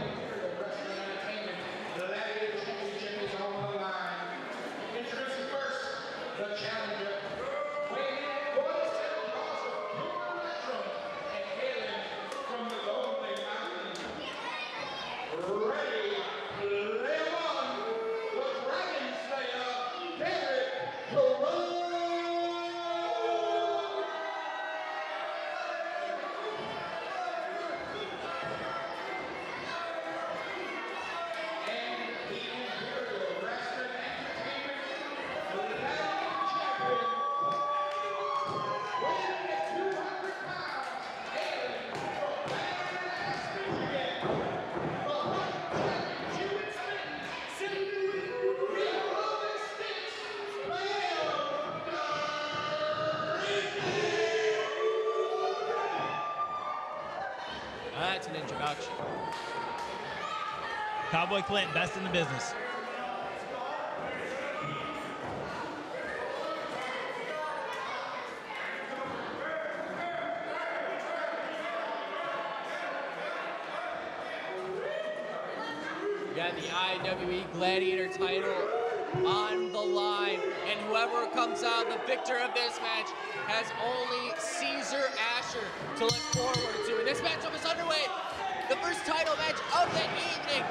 Imperial Wrestling Entertainment, the Gladiator Championship is on the line. Introducing first, the challenger, weighing in at 47 pounds of pure natural and hailing from the Golden Mountain. Ready, play on, the Dragon Slayer, Derric Crow. And the Imperial Wrestling Entertainment, the Gladiator champion, weighing in at 200 pounds, hailing from Badass, Michigan, the Houghton Championship City, the Rolling Sticks, That's an introduction. Cowboy Clint, best in the business. We got the IWE Gladiator title on the line, and whoever comes out the victor of this match has only Cesar Ashur to look forward to. And this matchup is underway. The first title match of the evening.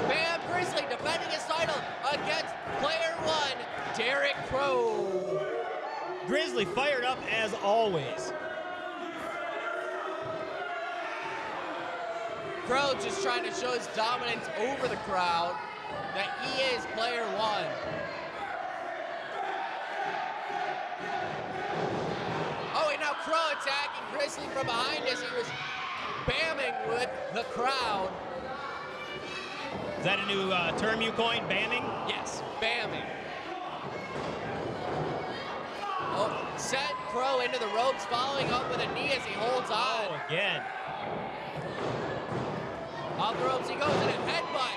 Bam Grizzlee defending his title against player one, Derric Crow. Grizzlee fired up as always. Crow just trying to show his dominance over the crowd, that he is player one. Oh, and now Crow attacking Grizzlee from behind as he was bamming with the crowd. Is that a new term you coined, bamming? Yes, bamming. Oh, sent Crow into the ropes, following up with a knee as he holds on. Oh, again. Off the ropes he goes, and a headbutt.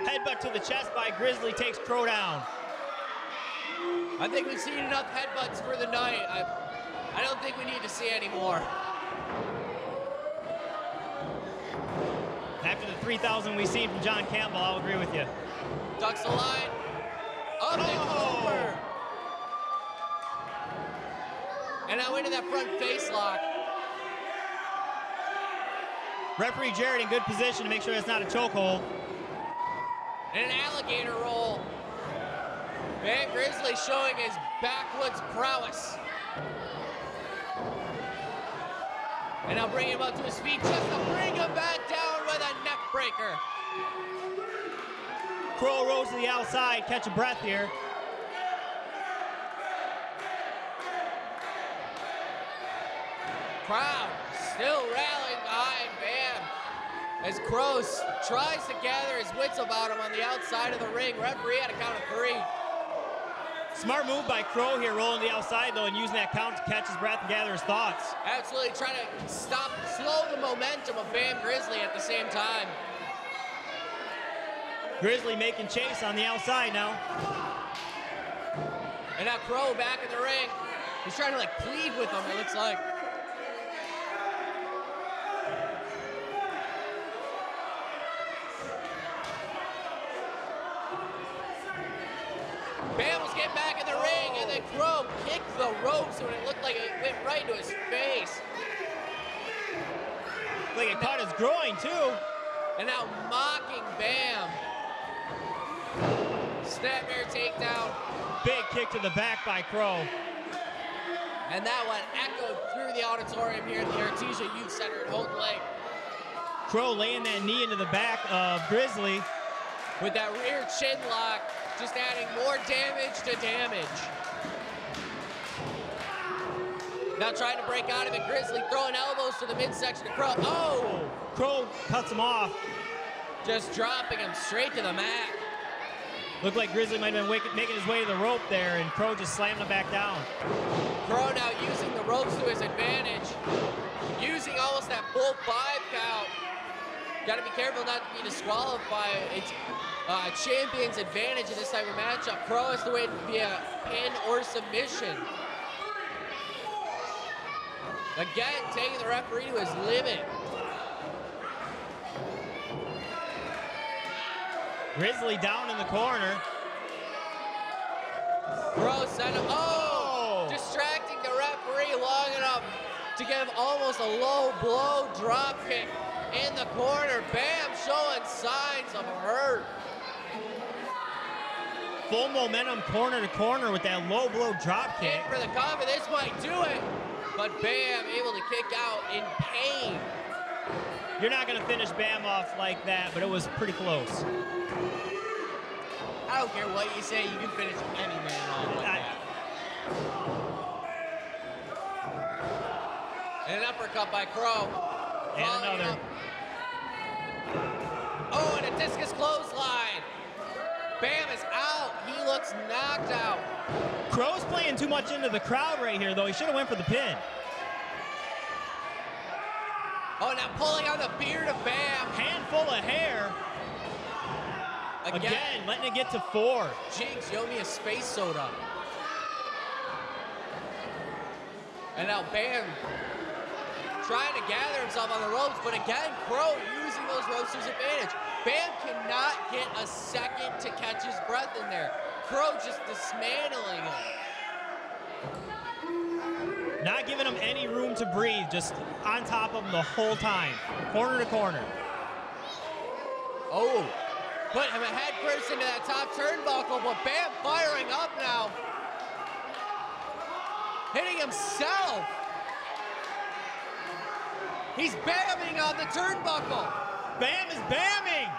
Headbutt to the chest by Grizzlee takes Crow down. I think we've seen enough headbutts for the night. I don't think we need to see any more. After the 3,000 we've seen from John Campbell, I'll agree with you. Ducks the line. Up and over. And now into that front face lock. Referee Jarrett in good position to make sure it's not a chokehold. And an alligator roll. Bam Grizzlee showing his backwoods prowess. And now bring him up to his feet just to bring him back down with a neck breaker. Crow rolls to the outside, catch a breath here. Crowd still rallying behind Bam as Crow tries to gather his wits about him on the outside of the ring. Referee had a count of 3. Smart move by Crow here, rolling to the outside though and using that count to catch his breath and gather his thoughts. Absolutely trying to slow the momentum of Bam Grizzlee at the same time. Grizzlee making chase on the outside now. And now Crow back in the ring. He's trying to like plead with him, it looks like. Bam was getting back in the ring, and then Crow kicked the ropes when it looked like it went right into his face. Like it caught his groin, too. And now mocking Bam. Snapmare takedown. Big kick to the back by Crow. And that one echoed through the auditorium here at the Artesia Youth Center in Houghton Lake. Crow laying that knee into the back of Grizzlee. With that rear chin lock, just adding more damage to damage. Now trying to break out of it, Grizzlee throwing elbows to the midsection of Crow. Oh! Crow cuts him off. Just dropping him straight to the mat. Looked like Grizzlee might have been making his way to the rope there, and Crow just slammed him back down. Crow now using the ropes to his advantage. Using almost that full 5 count. Got to be careful not to be disqualified. It's champion's advantage in this type of matchup. Crow has to win via pin or submission. Again, taking the referee to his limit. Grizzlee down in the corner. Crow sent him, distracting the referee long enough to give almost a low blow drop kick in the corner. Bam showing signs of hurt. Full momentum corner to corner with that low blow drop kick. In for the cover, this might do it. But Bam able to kick out in pain. You're not gonna finish Bam off like that, but it was pretty close. I don't care what you say, you can finish any man off like that. And an uppercut by Crow. And another. Oh, and a discus clothesline. Bam is out. He looks knocked out. Crow's playing too much into the crowd right here, though. He should have went for the pin. Oh, now pulling on the beard of Bam. Handful of hair. Again, letting it get to 4. Jinx, you owe me a space soda. And now Bam trying to gather himself on the ropes, but again, Crow using those ropes to his advantage. Bam cannot get a second to catch his breath in there. Crow just dismantling him. Not giving him any room to breathe, just on top of him the whole time, corner to corner. Oh, put him head first into that top turnbuckle, but Bam firing up now. Hitting himself. He's bamming on the turnbuckle. Bam is bamming.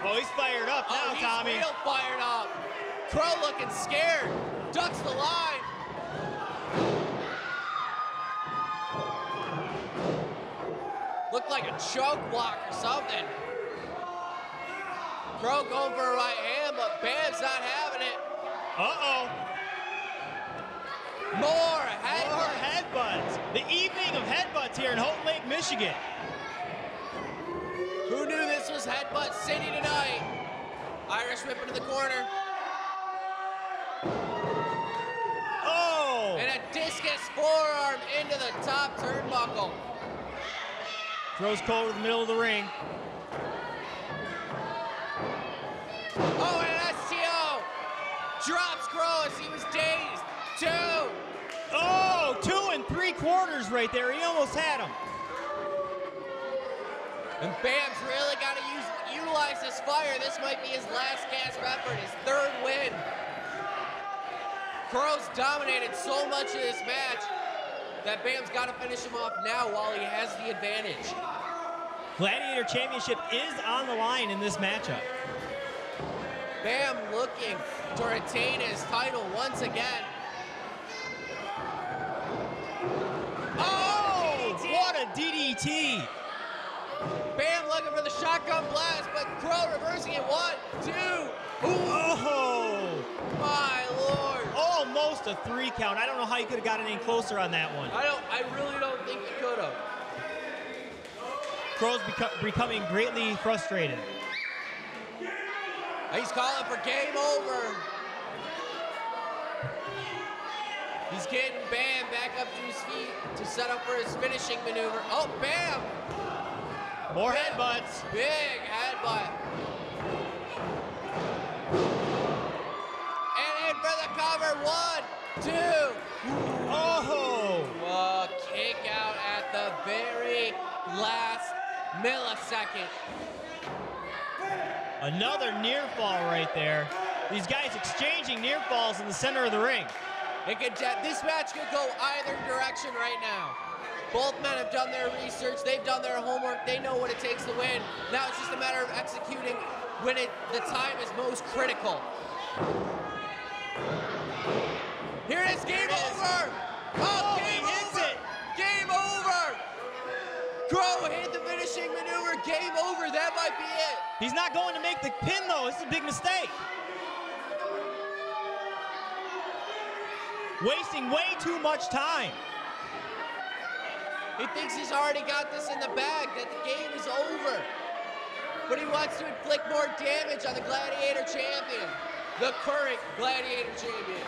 Oh, he's fired up now, Tommy. He's real fired up. Crow looking scared. Ducks the line. Looked like a choke block or something. Crow going for a right hand, but Bam's not having it. Uh-oh. More headbutts. The evening of headbutts here in Houghton Lake, Michigan. Who knew this was Headbutt City tonight? Irish whip into the corner. Oh! And a discus forearm into the top turnbuckle. Throws Cole to the middle of the ring. Oh, and an STO. Drops Crow as he was dazed. 2. Oh, 2 3/4 right there. He almost had him. And Bam's really got to utilize this fire. This might be his last gasp effort, his 3rd win. Crow's dominated so much of this match that Bam's got to finish him off now while he has the advantage. Gladiator Championship is on the line in this matchup. Bam looking to retain his title once again. Oh! DDT. What a DDT! Bam looking for the shotgun blast, but Crow reversing it. 1, 2. Ooh. Oh! My Lord. Almost a 3 count. I don't know how you could have gotten any closer on that one. I really don't think he could have. Crow's becoming greatly frustrated. He's calling for game over. He's getting Bam back up to his feet to set up for his finishing maneuver. Oh, Bam! More headbutts. Big headbutt. cover. 1, 2. Oh! Kick out at the very last millisecond. Another near fall right there. These guys exchanging near falls in the center of the ring. This match could go either direction right now. Both men have done their research. They've done their homework. They know what it takes to win. Now it's just a matter of executing when the time is most critical. Here it is. Game over. Oh, game over. Game over. Crow hit the finishing maneuver. Game over. That might be it. He's not going to make the pin, though. It's a big mistake. Wasting way too much time. He thinks he's already got this in the bag, that the game is over. But he wants to inflict more damage on the Gladiator champion, the current Gladiator champion.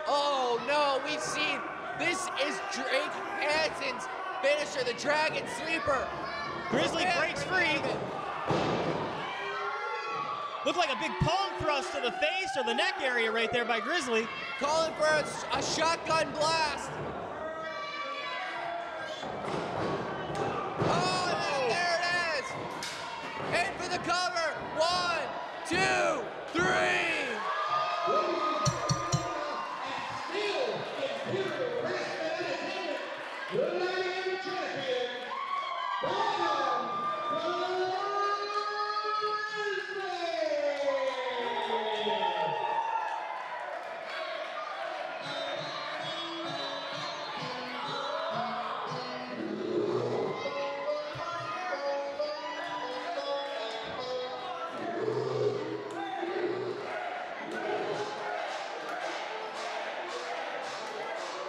Oh no, we've seen, this is Drake Hanson's finisher, the Dragon Sleeper. Grizzlee breaks free. Looked like a big palm thrust to the face or the neck area right there by Grizzlee. Calling for a shotgun blast. Oh, and there it is. And for the cover. 1, 2, 3. Steele, Imperial Wrestling Entertainment, Gladiator champion, Brawn,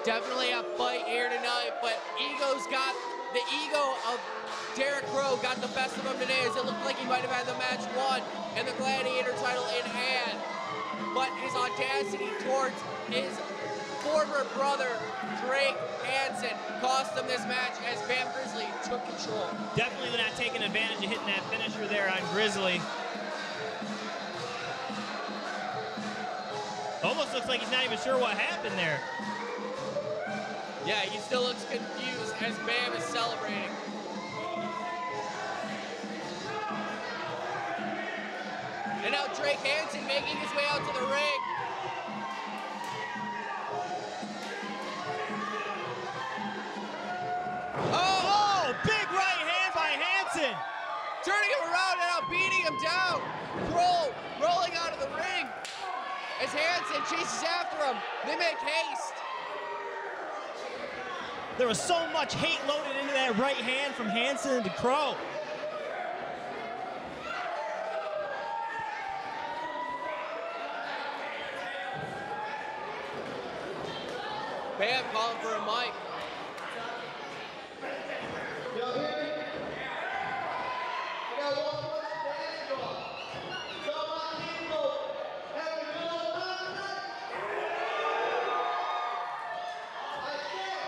Definitely a fight here tonight, but the ego of Derric got the best of him today, as it looked like he might have had the match won and the Gladiator title in hand. But his audacity towards his former brother, Drake Hanson, cost him this match as Bam Grizzlee took control. Definitely not taking advantage of hitting that finisher there on Grizzlee. Almost looks like he's not even sure what happened there. Yeah, he still looks confused as Bam is celebrating. And now Drake Hanson making his way out to the ring. Oh, big right hand by Hanson. Turning him around and now beating him down. Crow rolling out of the ring as Hanson chases after him. They make haste. There was so much hate loaded into that right hand from Hanson to Crow. Bam calling for a mic. Y'all hear me? I got one more dance off. Y'all my people having a good old time tonight? I said,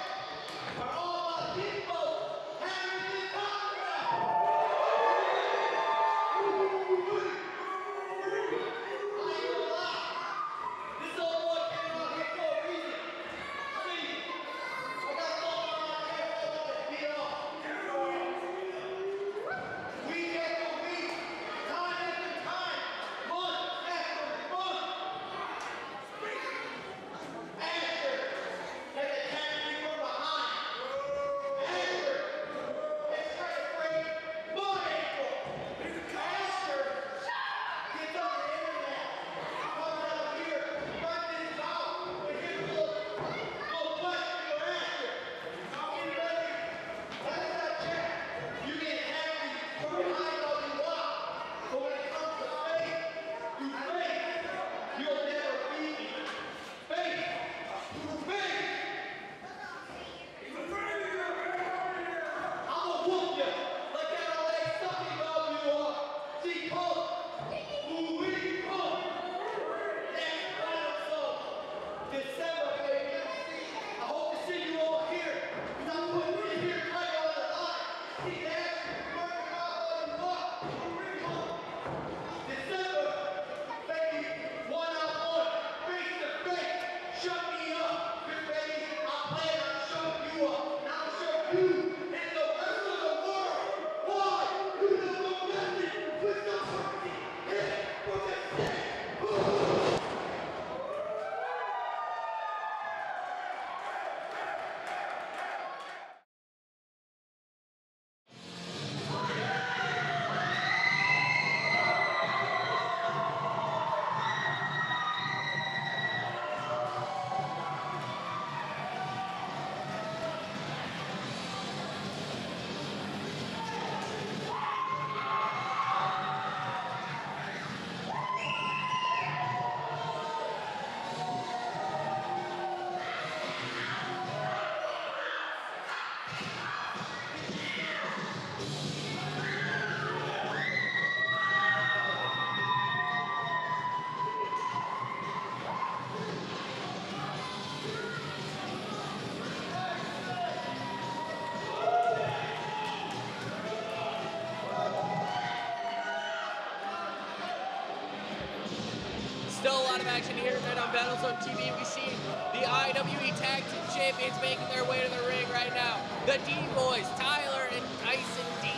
are all my people having a good time tonight? I ain't gonna lie. This old boy came out here for a reason. See, I you and the rest of the world why you don't know nothing with the party and for the state. Still a lot of action here tonight on BattleZone TV. We see the IWE Tag Team Champions making their way to the ring right now. The D-Boys, Tyler and Tyson D.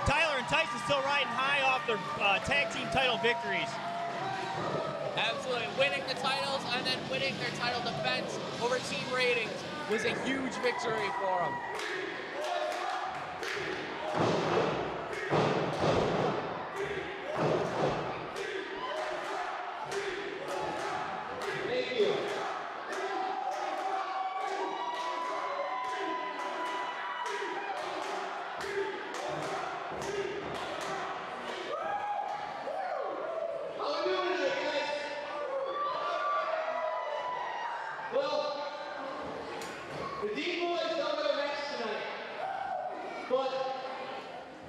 Tyler and Tyson still riding high off their tag team title victories. Absolutely. Winning the titles and then winning their title defense over team ratings was a huge victory for them. Thank you. How we doing today, guys? Well, the D-Boys don't have a match tonight, but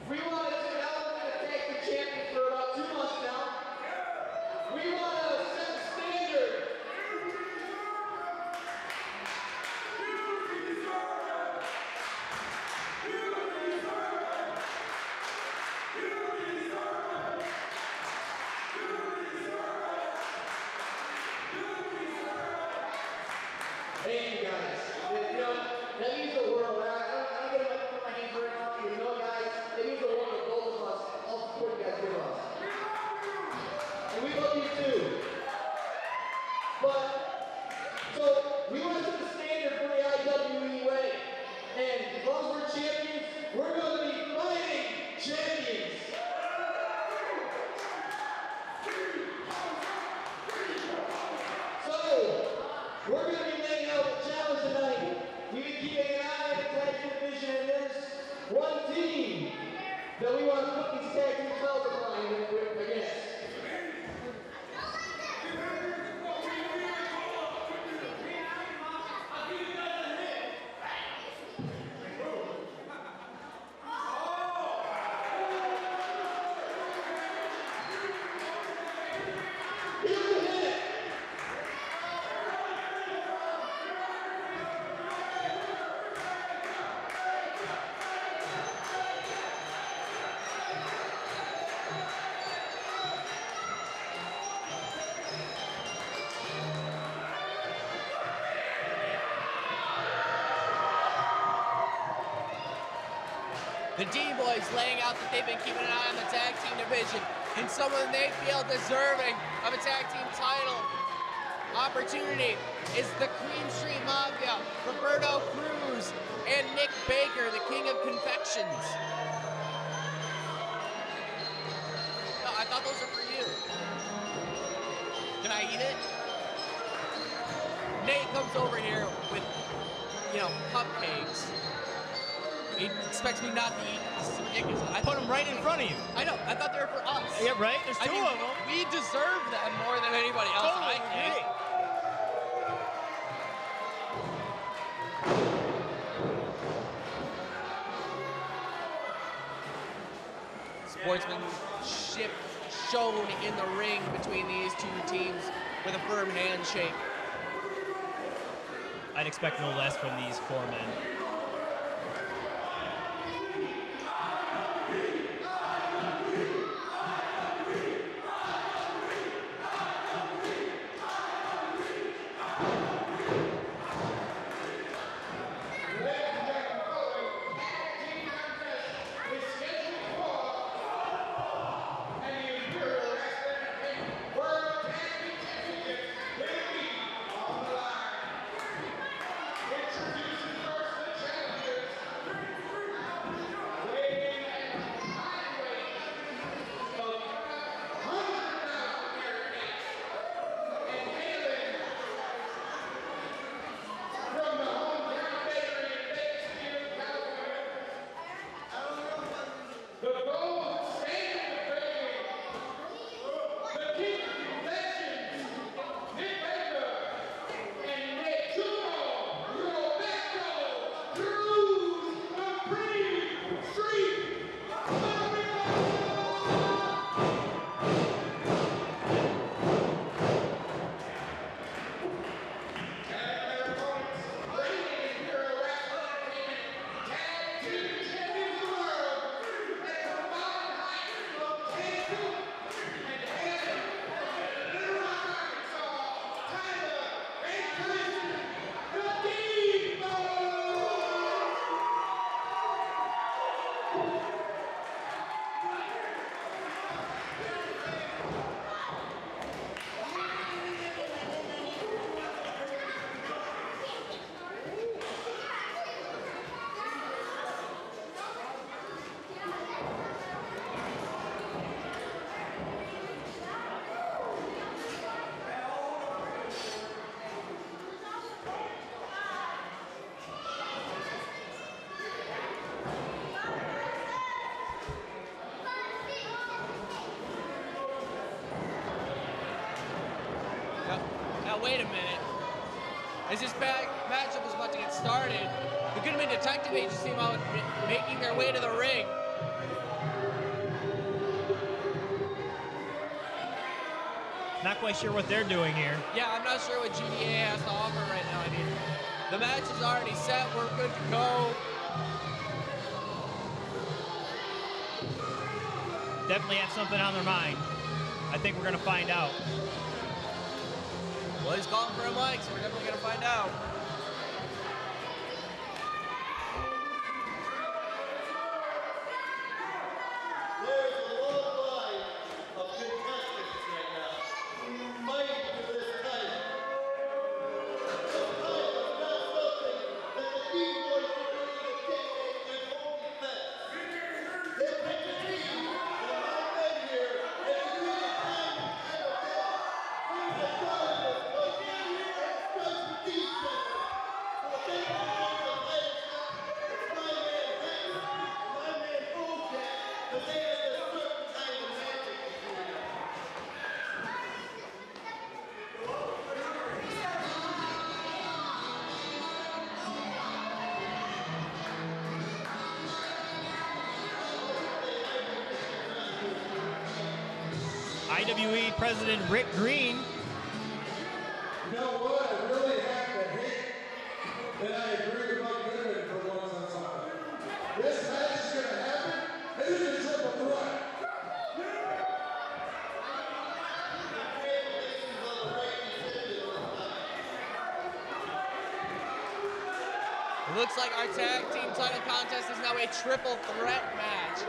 we want to sit out and tag the champion for about 2 months now. We want to set the standard. Thank you, guys. You know, that means the world. I don't get my hands right now. You know, guys, it means the world to both of us. All the support you guys give us. And we love you too. But, so, we want to set the standard for the IWE way. And because we're champions, we're going to be fighting champions. So, we're going to be laying out a challenge tonight. We've been keeping an eye on the tag team division, and there's one team that we want to put these tag team belts against. Here's the hit. The D-Boys laying out that they've been keeping an eye on the tag team division and someone they feel deserving of a tag team title opportunity is the Cream Street Mafia, Roberto Cruz and Nick Baker, the King of Confections. No, I thought those were for you. Can I eat it? Nate comes over here with, cupcakes. He expects me not to eat. This is ridiculous. I put them right in front of you. I know. I thought they were for us. Yeah, right? There's two of them. We deserve them more than anybody else. Totally I think. Sportsmanship shown in the ring between these two teams with a firm handshake. I'd expect no less from these four men. As this matchup is about to get started, the Goodman detective agents seem out making their way to the ring. Not quite sure what they're doing here. Yeah, I'm not sure what GDA has to offer right now. I mean, the match is already set. We're good to go. Definitely have something on their mind. I think we're going to find out. Well, he's calling for a mic, so we're definitely going to find out. There's a long line of contestants right now fighting for this title. This title is not something that the D-Boys are going to dictate their own defense. They picked a team that I've been here and you need a time and time again. Who's the starter of Judge D Center? So they can hold the title shot. It's my man Hanson, my man Bojack, but they have a certain kind of magic between them. IWE President Rick Green. You know what? I really have to hate that I agree about Goodman for once on something. This match is going to happen. It is a triple threat. It looks like our tag team title contest is now a triple threat match.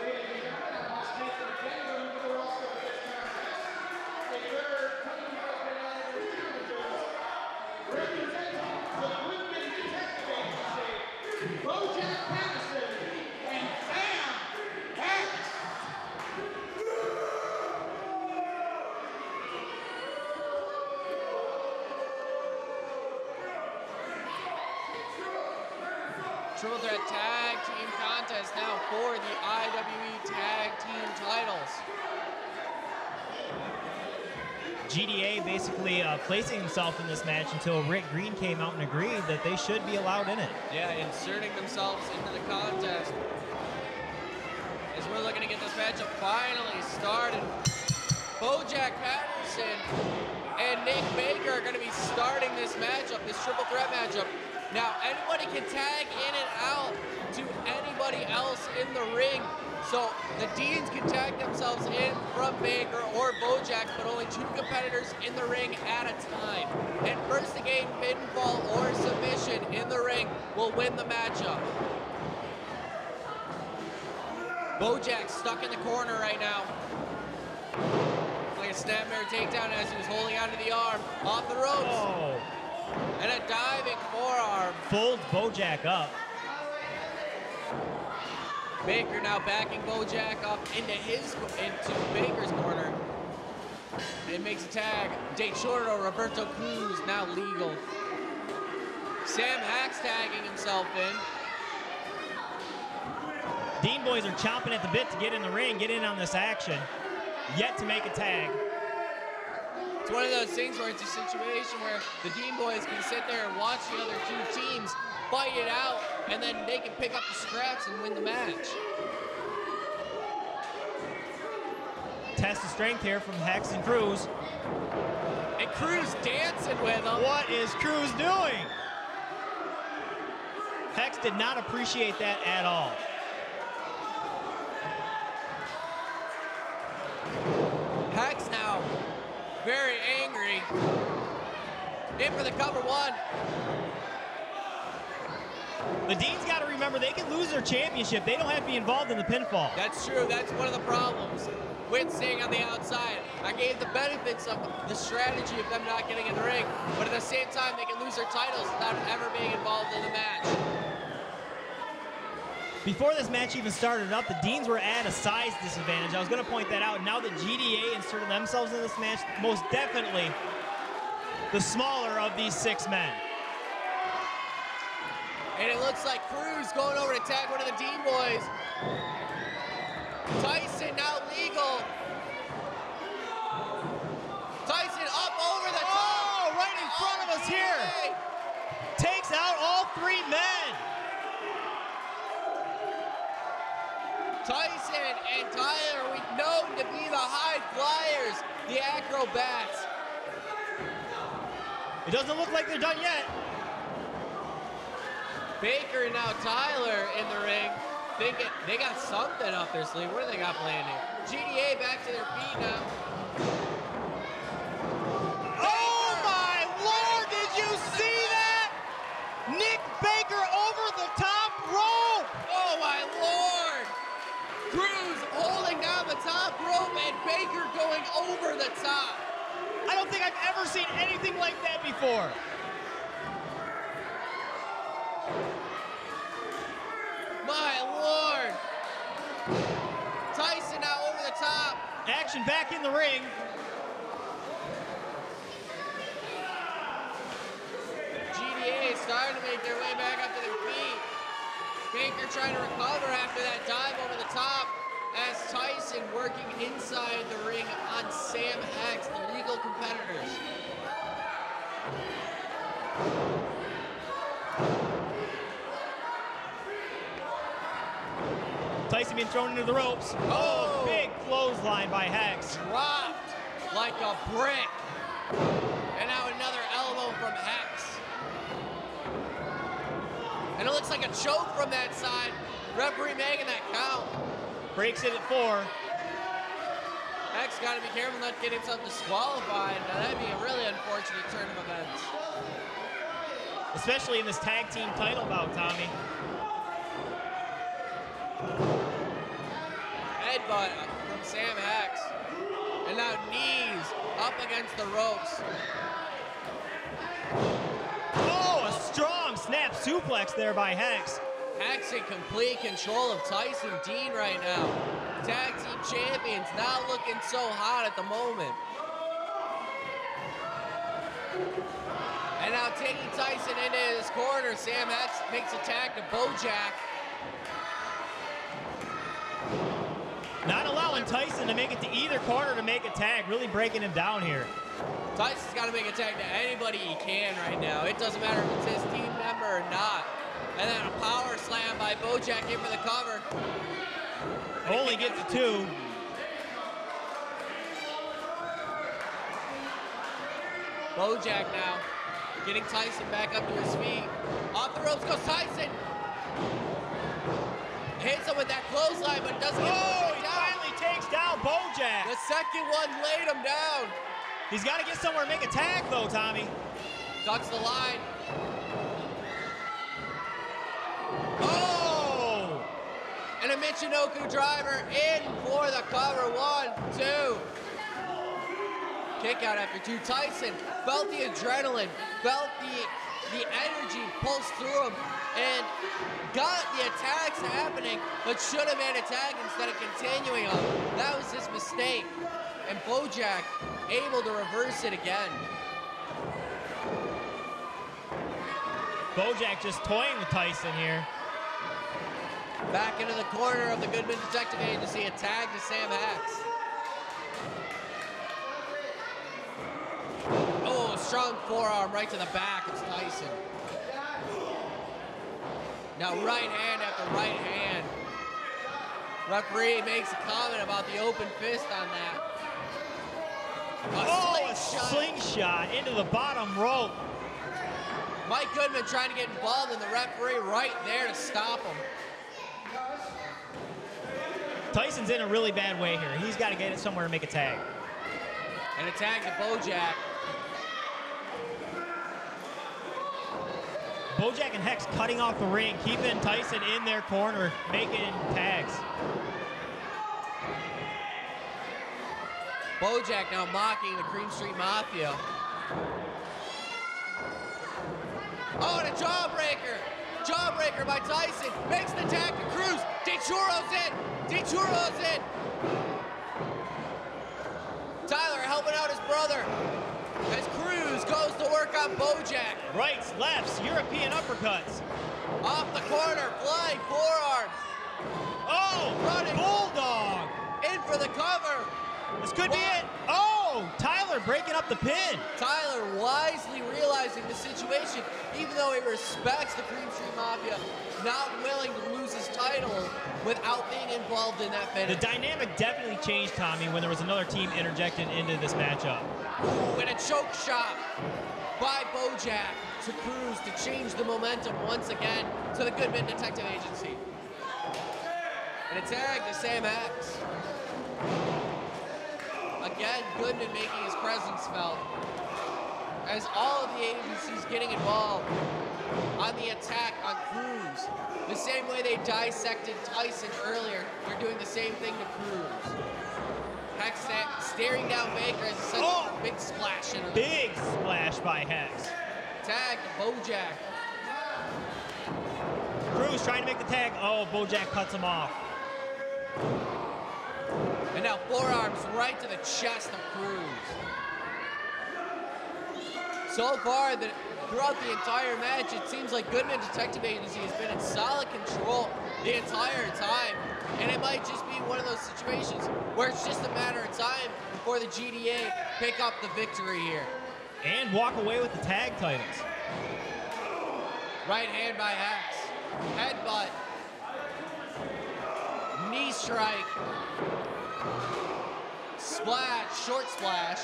Triple threat tag team contest now for the IWE tag team titles. GDA basically placing himself in this match until Rick Green came out and agreed that they should be allowed in it. Yeah, inserting themselves into the contest. As we're looking to get this matchup finally started. Bojack Patterson and Nick Baker are going to be starting this matchup, this triple threat matchup. Now, anybody can tag in and out to anybody else in the ring. So the Deans can tag themselves in from Baker or Bojack, but only 2 competitors in the ring at a time. And first to gain pinfall or submission in the ring will win the matchup. Bojack stuck in the corner right now. Like a snapmare takedown as he was holding onto the arm. Off the ropes. Oh. And a diving forearm. Folds Bojack up. Baker now backing Bojack up into Baker's corner. And makes a tag. Date Shorto, Roberto Cruz now legal. Sam Hack's tagging himself in. Dean boys are chomping at the bit to get in the ring, get in on this action. Yet to make a tag. It's one of those things where it's a situation where the Dean boys can sit there and watch the other 2 teams fight it out, and then they can pick up the scraps and win the match. Test of strength here from Hex and Cruz. And Cruz dancing with him. What is Cruz doing? Hex did not appreciate that at all. Hex now very angry. In for the cover 1. The Deans got to remember they can lose their championship. They don't have to be involved in the pinfall. That's true. That's one of the problems with staying on the outside. I gave the benefits of the strategy of them not getting in the ring, but at the same time, they can lose their titles without ever being involved in the match. Before this match even started up, the Deans were at a size disadvantage. I was going to point that out. Now that GDA inserted themselves in this match, most definitely the smaller of these 6 men. And it looks like Cruz going over to tag one of the Dean boys. Tyson now legal. Tyson up over the top. Oh, right in front of us here. Tyson and Tyler, we known to be the high flyers, the acrobats. It doesn't look like they're done yet. Baker and now Tyler in the ring. They got something up their sleeve. What do they got planned here? GDA back to their feet now. Oh my Lord, did you see that? Nick Baker over the top rope. Oh my Lord. Cruz holding down the top rope and Baker going over the top. I don't think I've ever seen anything like that before. My Lord. Tyson now over the top. Action back in the ring. GDA starting to make their way back up to their feet. Baker trying to recover after that dive over the top as Tyson working inside the ring on Sam X, the legal competitors. Tyson being thrown into the ropes. Oh, big clothesline by Hex. Dropped like a brick. And now another elbow from Hex. And it looks like a choke from that side. Referee making that count. Breaks it at 4. Hex got to be careful not to get himself disqualified. Now that'd be a really unfortunate turn of events. Especially in this tag team title bout, Tommy. Headbutt from Sam Hex. And now knees up against the ropes. Oh, a strong snap suplex there by Hex. Hex in complete control of Tyson Dean right now. Tag team champions not looking so hot at the moment. And now taking Tyson into his corner, Sam Hex makes a tag to Bojack. Not allowing Tyson to make it to either corner to make a tag, really breaking him down here. Tyson's got to make a tag to anybody he can right now. It doesn't matter if it's his team member or not. And then a power slam by Bojack in for the cover. Only gets to 2. Bojack now getting Tyson back up to his feet. Off the ropes goes Tyson. Hits him with that clothesline, but doesn't get he finally takes down Bojack. The second one laid him down. He's got to get somewhere to make a tag, though, Tommy. Ducks the line. Oh! And a Michinoku driver in for the cover. 1, 2. Kick out after 2. Tyson felt the adrenaline, felt the energy pulse through him, and got the attacks happening, but should have made a tag instead of continuing on. That was his mistake. And Bojack able to reverse it again. Bojack just toying with Tyson here. Back into the corner of the Goodman Detective Agency, a tag to Sam Hex. Oh, strong forearm right to the back of Tyson. Now right hand after right hand. Referee makes a comment about the open fist on that. A slingshot into the bottom rope. Mike Goodman trying to get involved, and the referee right there to stop him. Tyson's in a really bad way here. He's got to get it somewhere to make a tag. And a tag to Bojack. Bojack and Hex cutting off the ring, keeping Tyson in their corner, making tags. Bojack now mocking the Cream Street Mafia. Oh, and a jawbreaker. Jawbreaker by Tyson. Makes the tag to Cruz. DeChuro's in. DeChuro's in. Tyler helping out his brother as Cruz goes to work on Bojack. Rights, lefts, European uppercuts. Off the corner, flying forearms. Oh, running. Bulldog. In for the cover. This could be it. Oh, Tyler breaking up the pin. Tyler wisely realizing the situation, even though he respects the Cream Street Mafia, not willing to lose his title without being involved in that finish. The dynamic definitely changed, Tommy, when there was another team interjected into this matchup. Ooh, and a choke shot by Bojack to Cruz to change the momentum once again to the Goodman Detective Agency. And a tag to Sam X. Again, Goodman making his presence felt as all of the agencies getting involved on the attack on Cruz. The same way they dissected Tyson earlier, they're doing the same thing to Cruz. Hex staring down Baker as he sets a big splash into the Big splash by Hex. tag to Bojack. Cruz trying to make the tag. Oh, Bojack cuts him off. And now forearms right to the chest of Cruz. So far, throughout the entire match, it seems like Goodman Detective Agency has been in solid control the entire time. And it might just be one of those situations where it's just a matter of time before the GDA pick up the victory here. And walk away with the tag titles. Right hand by Hex. Headbutt. Knee strike. Splash, short splash.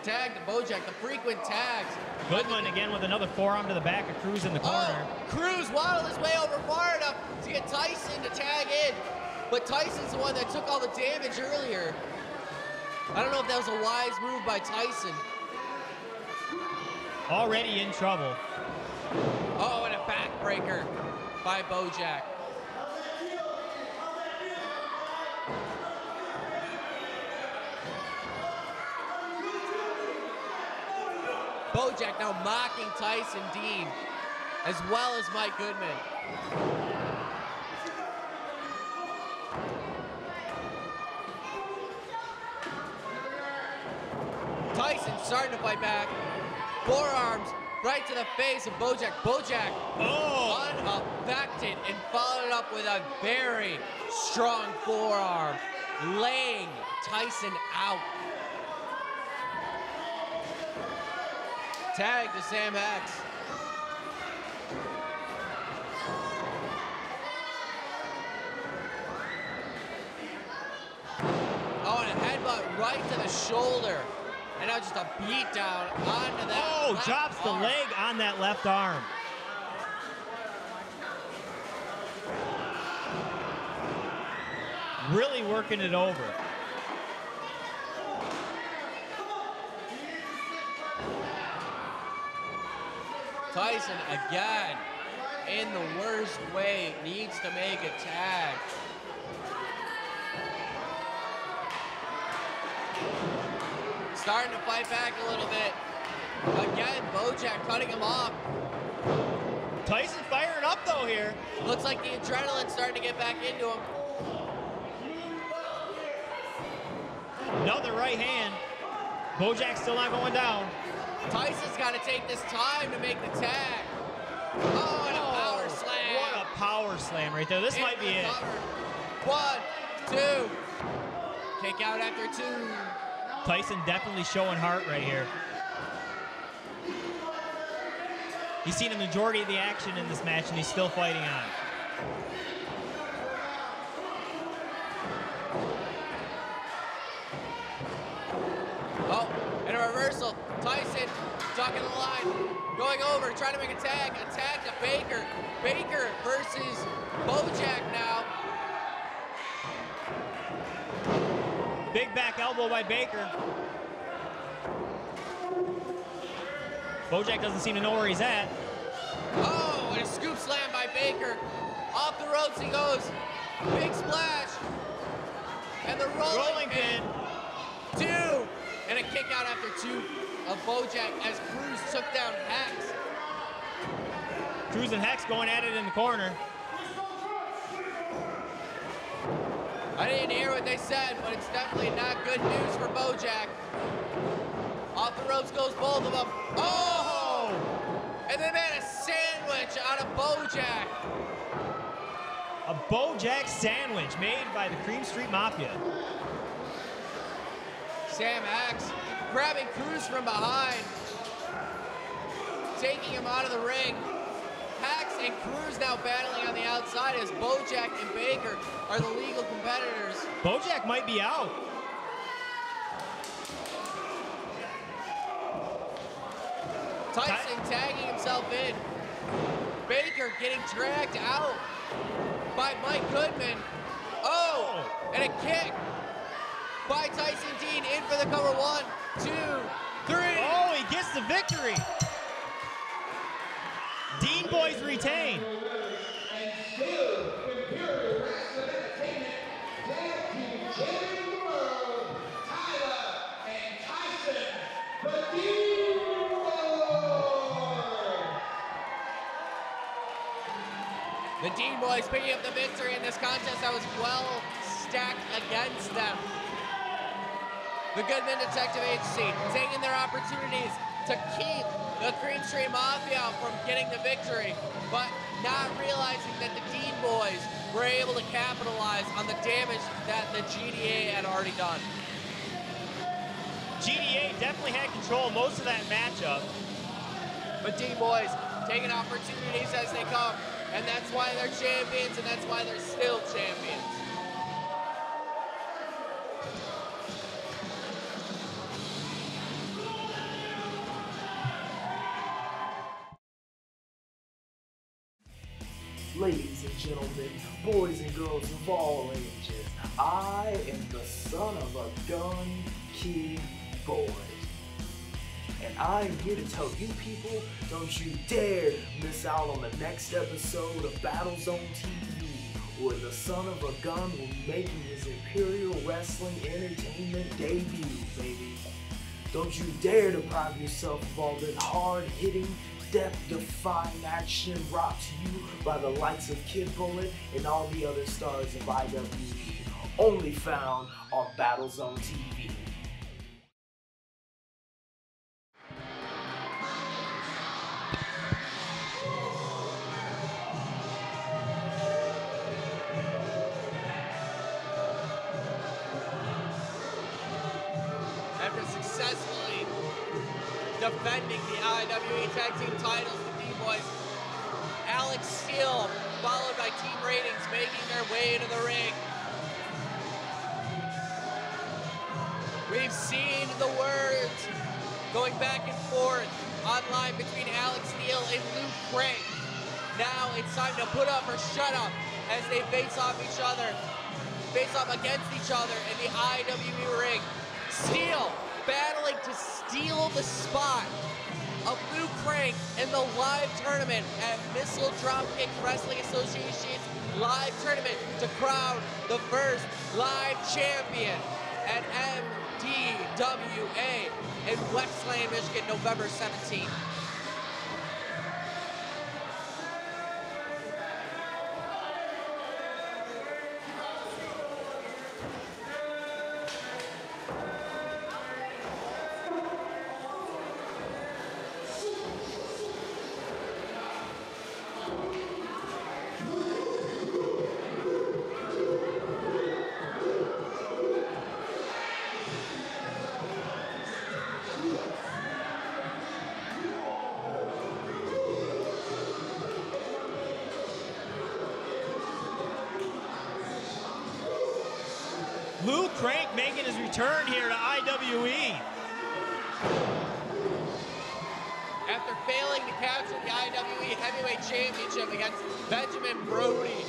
Tag to Bojack, the frequent tags. Goodman again with another forearm to the back of Cruz in the corner. Oh, Cruz waddled his way over far enough to get Tyson to tag in. But Tyson's the one that took all the damage earlier. I don't know if that was a wise move by Tyson. Already in trouble. Oh, and a backbreaker by Bojack. Bojack now mocking Tyson Dean, as well as Mike Goodman. Tyson starting to fight back. Forearms right to the face of Bojack. Bojack unaffected and followed it up with a very strong forearm, laying Tyson out. Tag to Sam X. Oh, and a headbutt right to the shoulder. And now just a beat down onto that. Oh, drops the leg on that left arm. Really working it over. Tyson again, in the worst way, needs to make a tag. Starting to fight back a little bit. Again, Bojack cutting him off. Tyson firing up though here. Looks like the adrenaline's starting to get back into him. Another right hand. Bojack's still not going down. Tyson's got to take this time to make the tag. Oh, and a power slam. What a power slam right there. This might be it. 1, 2. Kick out after 2. Tyson definitely showing heart right here. He's seen a majority of the action in this match, and he's still fighting on. Oh, and a reversal. Tyson tucking the line, going over, trying to make a tag to Baker. Baker versus Bojack now. Big back elbow by Baker. Bojack doesn't seem to know where he's at. Oh, and a scoop slam by Baker. Off the ropes he goes. Big splash. And the rolling pin. 2. And a kick out after 2 of Bojack as Cruz took down Hex. Cruz and Hex going at it in the corner. I didn't hear what they said, but it's definitely not good news for Bojack. Off the ropes goes both of them. Oh! And they made a sandwich out of Bojack. A Bojack sandwich made by the Cream Street Mafia. Sam Axe grabbing Cruz from behind, taking him out of the ring. Axe and Cruz now battling on the outside as Bojack and Baker are the legal competitors. Bojack might be out. Tyson tagging himself in. Baker getting dragged out by Mike Goodman. Oh, and a kick by Tyson Dean in for the cover. 1, 2, 3. Oh, he gets the victory. Dean boys retain. And still, Imperial Wrestling Entertainment, tag team champion of the world, Tyler and Tyson, the Dean Boys. The Dean boys picking up the victory in this contest that was well stacked against them. The Goodman Detective Agency taking their opportunities to keep the Cream Street Mafia from getting the victory, but not realizing that the Dean boys were able to capitalize on the damage that the GDA had already done. GDA definitely had control of most of that matchup. But Dean boys taking opportunities as they come, and that's why they're champions, and that's why they're still champions. Ladies and gentlemen, boys and girls of all ages, I am the son of a gun kid boy. And I am here to tell you people, don't you dare miss out on the next episode of BattleZone TV, where the son of a gun will be making his Imperial Wrestling Entertainment debut, baby. Don't you dare deprive yourself of all that hard-hitting, death-defying action brought to you by the likes of Kid Bullet and all the other stars of IWE, only found on BattleZone TV. After successfully defending the IWE Tag Team titles, the D-Boys, Alex Steele, followed by Team Ratings, making their way to the ring. We've seen the words going back and forth online between Alex Steele and Luke Crank. Now it's time to put up or shut up as they face off against each other in the IWE ring. Steele battling to steal the spot of Luke Crank in the live tournament at Missile Dropkick Wrestling Association's live tournament to crown the first live champion at MDWA in Westland, Michigan, November 17th. Luke Crank making his return here to IWE. After failing to capture the IWE Heavyweight Championship against Benjamin Brody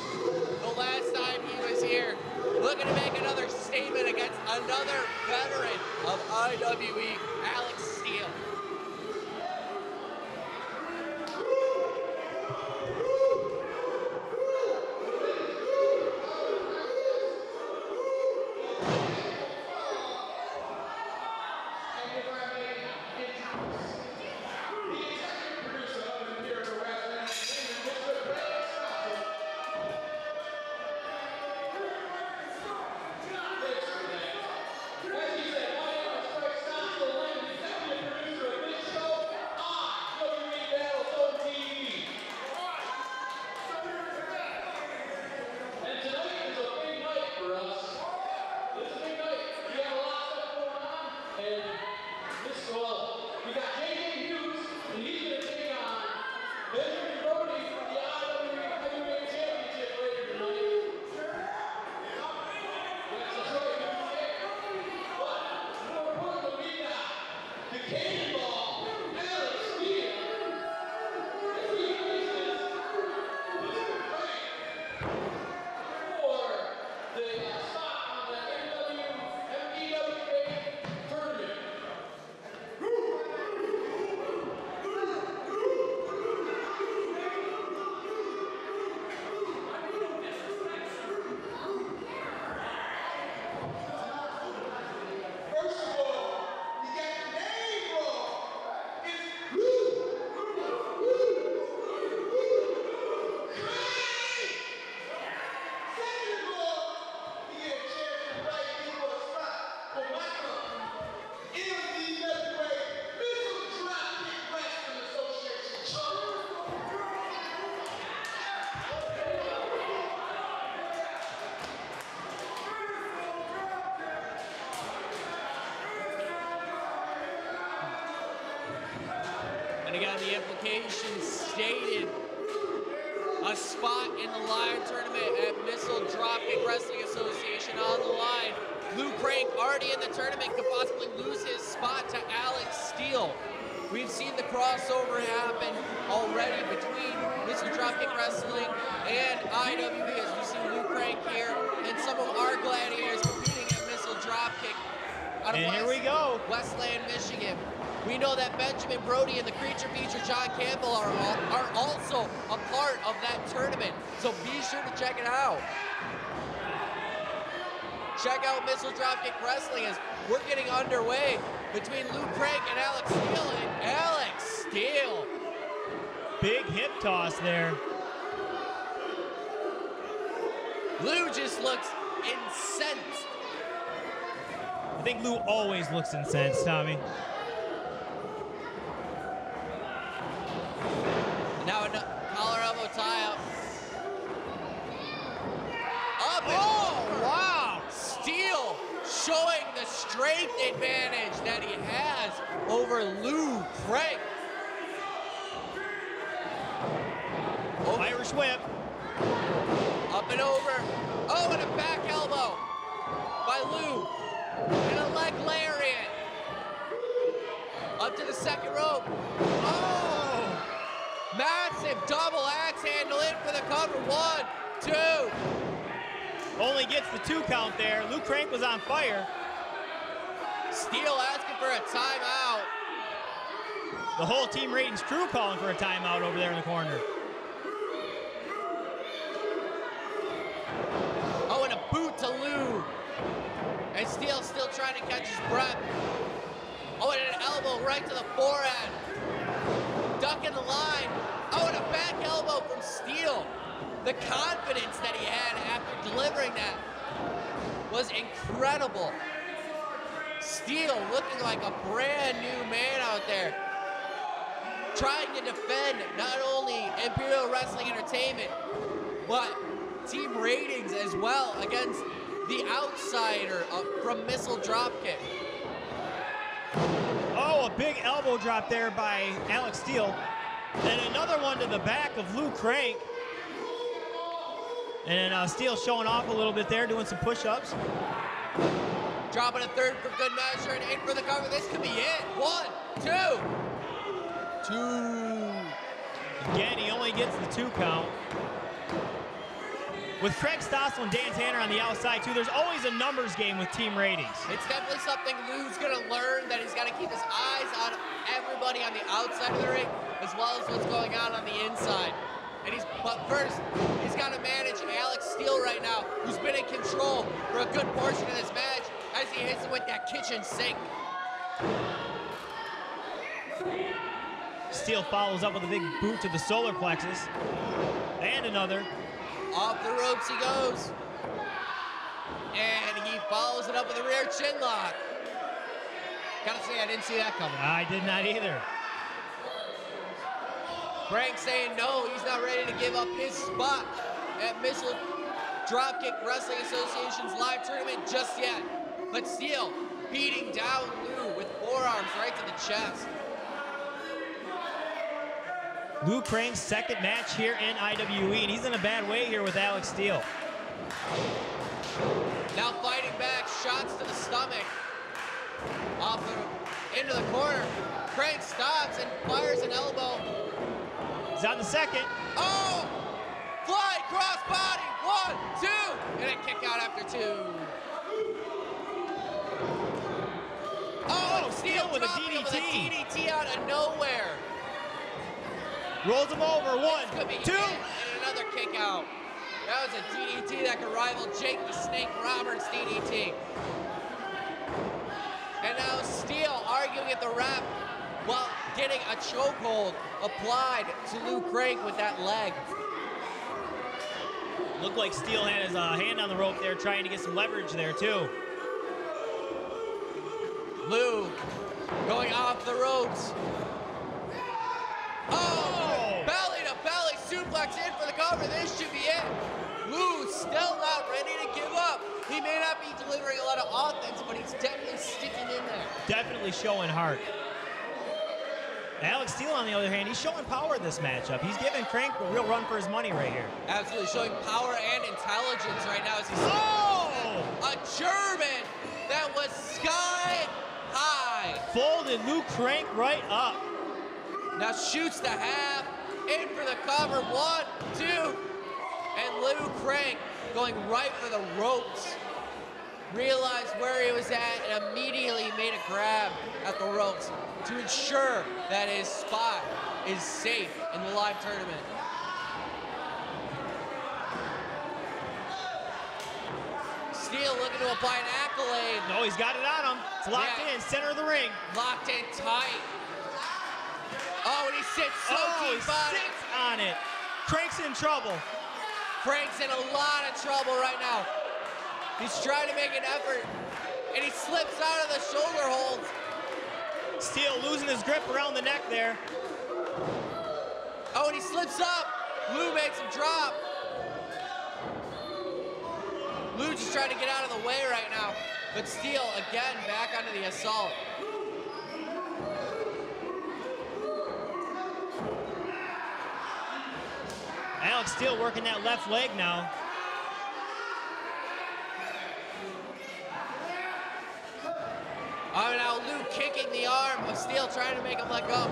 the last time he was here, looking to make another statement against another veteran of IWE, Alex Steele. qualification stated a spot in the live tournament at Missile Dropkick Wrestling Association on the line. Lou Crank, already in the tournament, could possibly lose his spot to Alex Steele. We've seen the crossover happen already between Missile Dropkick Wrestling and IWE, as we see Lou Crank here and some of our gladiators competing at Missile Dropkick. Out of here we go. Westland, Michigan. We know that Benjamin Brody and the creature feature John Campbell are also a part of that tournament, so be sure to check it out. Check out Missile Dropkick Wrestling as we're getting underway between Lou Crank and Alex Steele. And Alex Steele. Big hip toss there. Lou just looks incensed. I think Lou always looks incensed, Tommy. Now a collar elbow tie up. Up and oh, wow! Steele showing the strength advantage that he has over Lou Crank. Oh. Irish whip. Up and over. Oh, and a back elbow by Lou. And a leg lariat. Up to the second rope. Oh! Massive double axe handle in for the cover. 1, 2. Only gets the 2 count there. Lou Crank was on fire. Steele asking for a timeout. The whole Team Ratings crew calling for a timeout over there in the corner. Oh, and a boot to Lou. And Steele still trying to catch his breath. Oh, and an elbow right to the forehead. Duck in the line. Oh, and a back elbow from Steele. The confidence that he had after delivering that was incredible. Steele looking like a brand new man out there, trying to defend not only Imperial Wrestling Entertainment, but Team Ratings as well against the outsider from Missile Dropkick. Oh, a big elbow drop there by Alex Steele. And another one to the back of Lou Crank. And Steele showing off a little bit there, doing some push-ups. Dropping a third for good measure and in for the cover. This could be it. 1, 2. 2. Again, he only gets the 2 count. With Craig Stossel and Dan Tanner on the outside, too, there's always a numbers game with Team Ratings. It's definitely something Lou's going to learn, that he's got to keep his eyes on everybody on the outside of the ring, as well as what's going on the inside. But first, he's got to manage Alex Steele right now, who's been in control for a good portion of this match as he hits him with that kitchen sink. Steele follows up with a big boot to the solar plexus. And another. Off the ropes he goes. And he follows it up with a rear chin lock. Gotta say, I didn't see that coming. I did not either. Frank saying no, he's not ready to give up his spot at Missile Dropkick Wrestling Association's live tournament just yet. But Steele beating down Lou with forearms right to the chest. Lou Crank's second match here in IWE, and he's in a bad way here with Alex Steele. Now fighting back, shots to the stomach. Into the corner. Crank stops and fires an elbow. He's on the second. Oh! Flying cross body. 1, 2. And a kick out after 2. Oh, Steele with a dropping him with a DDT. DDT out of nowhere. Rolls him over. 1, 2. And another kick out. That was a DDT that could rival Jake the Snake Roberts' DDT. And now Steele arguing at the ref while getting a chokehold applied to Lou Crank with that leg. Looked like Steele had his hand on the rope there, trying to get some leverage there, too. Lou going off the ropes. Oh! Belly to belly suplex in for the cover. This should be it. Lou still not ready to give up. He may not be delivering a lot of offense, but he's definitely sticking in there. Definitely showing heart. Alex Steele, on the other hand, he's showing power this matchup. He's giving Crank a real run for his money right here. Absolutely showing power and intelligence right now as he's a German that was sky high. Folded Luke Crank right up. Now shoots the half, in for the cover, 1, 2, and Luke Crank going right for the ropes. Realized where he was at and immediately made a grab at the ropes to ensure that his spot is safe in the live tournament. Steele looking to apply an accolade. No, he's got it on him. It's locked in, center of the ring. Locked in tight. Oh, and he sits so deep on it. Crank's in trouble. Crank's in a lot of trouble right now. He's trying to make an effort, and he slips out of the shoulder holds. Steele losing his grip around the neck there. Oh, and he slips up. Lou makes him drop. Lou just trying to get out of the way right now, but Steele again back onto the assault. Alex Steele working that left leg now. Oh, now Lou kicking the arm of Steele, trying to make him let go,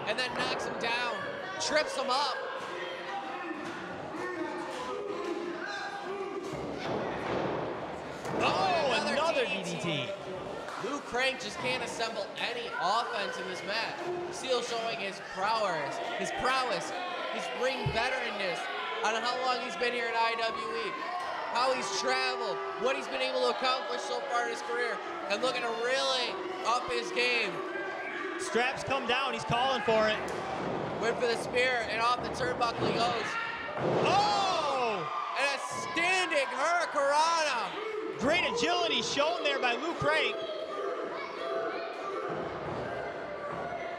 and then knocks him down, trips him up. Oh, another DDT. Lou Crank just can't assemble any offense in this match. Steele showing his prowess, his ring veteranness on how long he's been here in IWE, how he's traveled, what he's been able to accomplish so far in his career, and looking to really up his game. Straps come down, he's calling for it. Went for the spear, and off the turnbuckle he goes. Oh! And a standing hurricanrana. Great agility shown there by Lou Crank.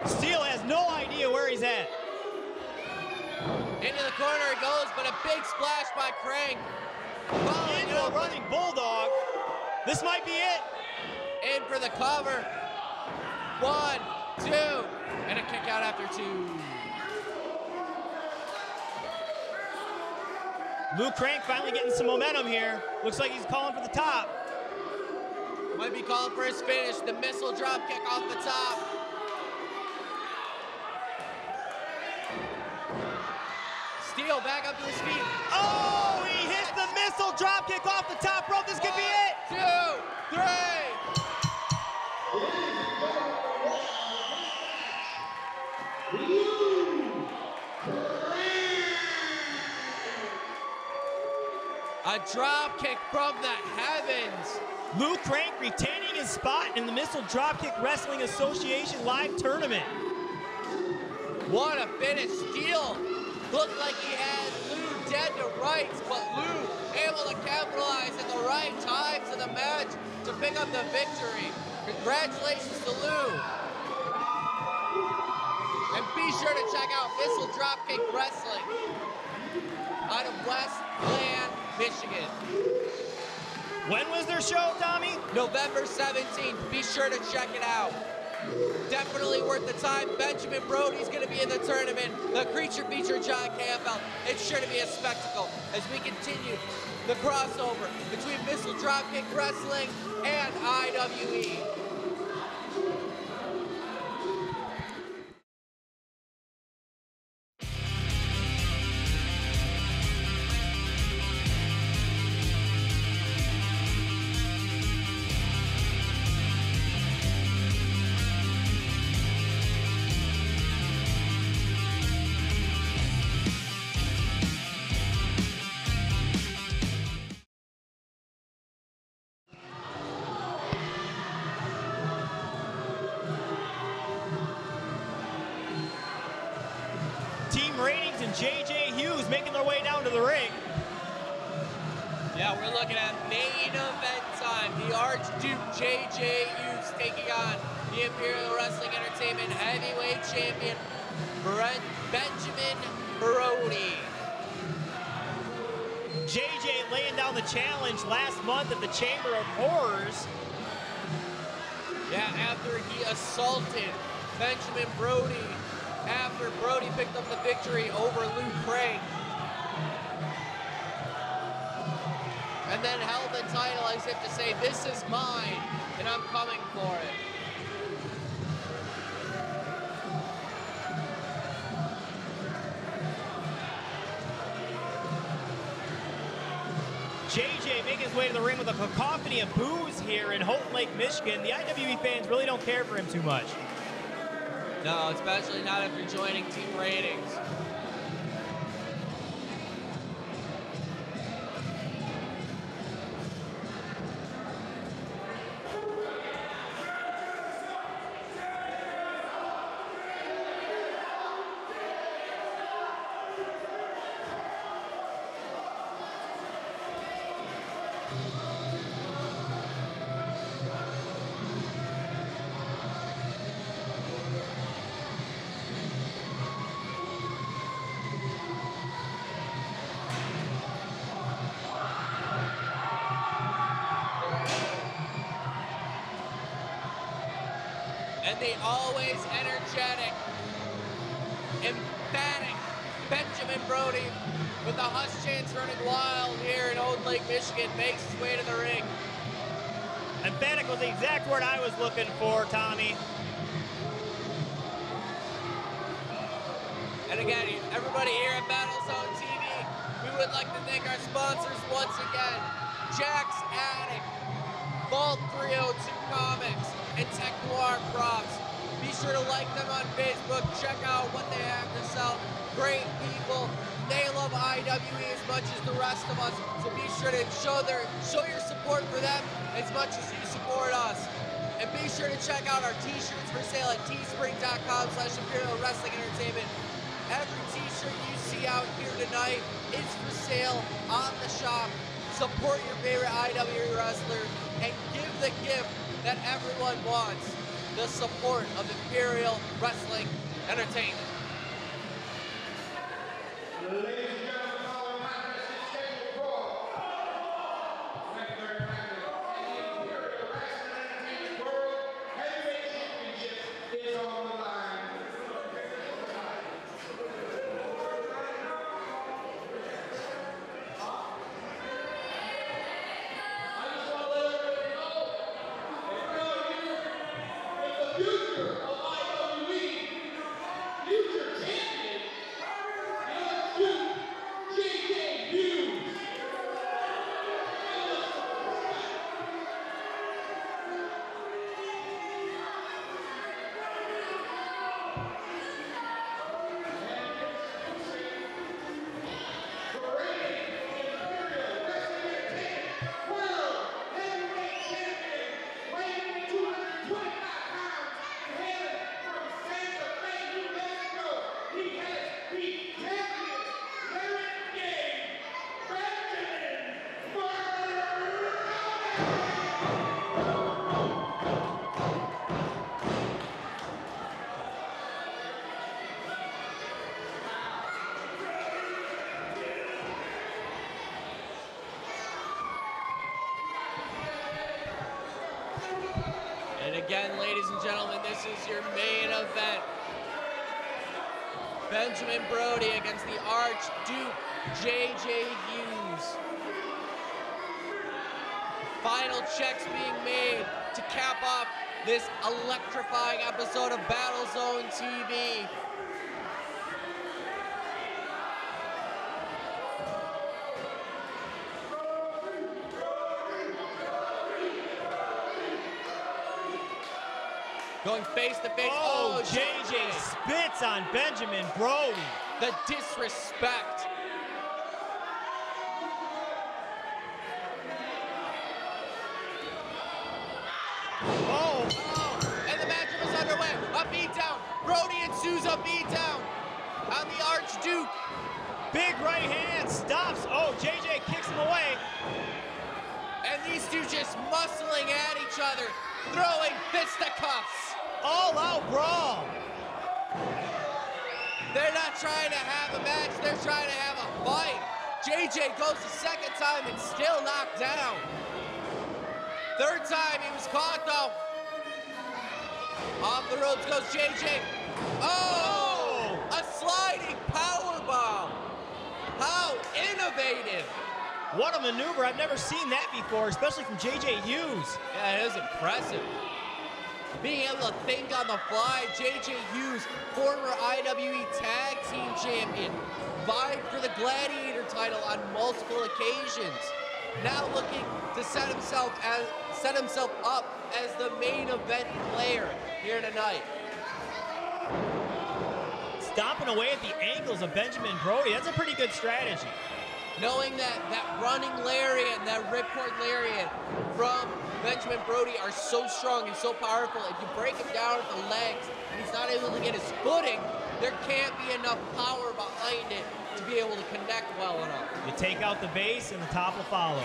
Steele has no idea where he's at. Into the corner he goes, but a big splash by Crank. Into a running bulldog. This might be it. In for the cover. 1, 2, and a kick out after 2. Lou Crank finally getting some momentum here. Looks like he's calling for the top. Might be calling for his finish. The missile drop kick off the top. Steele back up to his feet. Oh, he hits the missile drop kick off the top rope. This could be it. 2, 3. A drop kick from the heavens. Lou Crank retaining his spot in the Missile Dropkick Wrestling Association live tournament. What a finish. Steele looked like he had Lou dead to rights, but Lou able to capitalize at the right times in the match to pick up the victory. Congratulations to Lou. And be sure to check out Missile Dropkick Wrestling out of West Land, Michigan. When was their show, Tommy? November 17th. Be sure to check it out. Definitely worth the time. Benjamin Brody's going to be in the tournament. The creature featured John Campbell. It's sure to be a spectacle as we continue the crossover between Missile Dropkick Wrestling and IWE. JJ Hughes making their way down to the ring. Yeah, we're looking at main event time. The Archduke JJ Hughes taking on the Imperial Wrestling Entertainment Heavyweight Champion Benjamin Brody. JJ laying down the challenge last month at the Chamber of Horrors. Yeah, after he assaulted Benjamin Brody after Brody picked up the victory over Luke Craig. And then held the title as if to say, this is mine, and I'm coming for it. JJ making his way to the ring with a cacophony of boos here in Houghton Lake, Michigan. The IWE fans really don't care for him too much. No, especially not after joining Team Ratings. And the always energetic, emphatic Benjamin Brody with the Hush chants running wild here in Houghton Lake, Michigan, makes his way to the ring. Emphatic was the exact word I was looking for, Tommy. And again, everybody here at BattleZone TV, we would like to thank our sponsors once again, Jack's Attic, Vault 302 Comics, and Tech Noir Props. Be sure to like them on Facebook, check out what they have to sell. Great people. They love IWE as much as the rest of us, so be sure to show your support for them as much as you support us. And be sure to check out our t-shirts for sale at teespring.com/Imperial Wrestling Entertainment. Every t-shirt you see out here tonight is for sale on the shop. Support your favorite IWE wrestler and give the gift that everyone wants, the support of Imperial Wrestling Entertainment. Ladies and gentlemen, following my message, scheduled Brawl. Thank you very much. And the Imperial Wrestling Entertainment World Heavyweight Championship is on the line. I just want to let everybody know, the future of IWE, future champion, Hughes. And again, ladies and gentlemen, this is your main event. Benjamin Brody against the Archduke J.J. Hughes. Final checks being made to cap off this electrifying episode of BattleZone TV. Going face to face. Oh, JJ spits on Benjamin Brody. The disrespect. Oh, and the matchup is underway. A beatdown. Brody and Souza beat down on the Archduke. Big right hand stops. Oh, JJ kicks him away. And these two just muscling at each other, throwing fisticuffs. All out brawl. They're not trying to have a match, they're trying to have a fight. JJ goes the second time and still knocked down. Third time he was caught though. Off the ropes goes JJ. Oh! innovative. What a maneuver. I've never seen that before, especially from JJ Hughes. Yeah, it is impressive. Being able to think on the fly, JJ Hughes, former IWE Tag Team Champion, vied for the Gladiator title on multiple occasions. Now looking to set himself up as the main event player here tonight. Stomping away at the ankles of Benjamin Brody. That's a pretty good strategy. Knowing that running lariat and that ripcord lariat from Benjamin Brody are so strong and so powerful, if you break him down at the legs and he's not able to get his footing, there can't be enough power behind it to be able to connect well enough. You take out the base and the top will follow.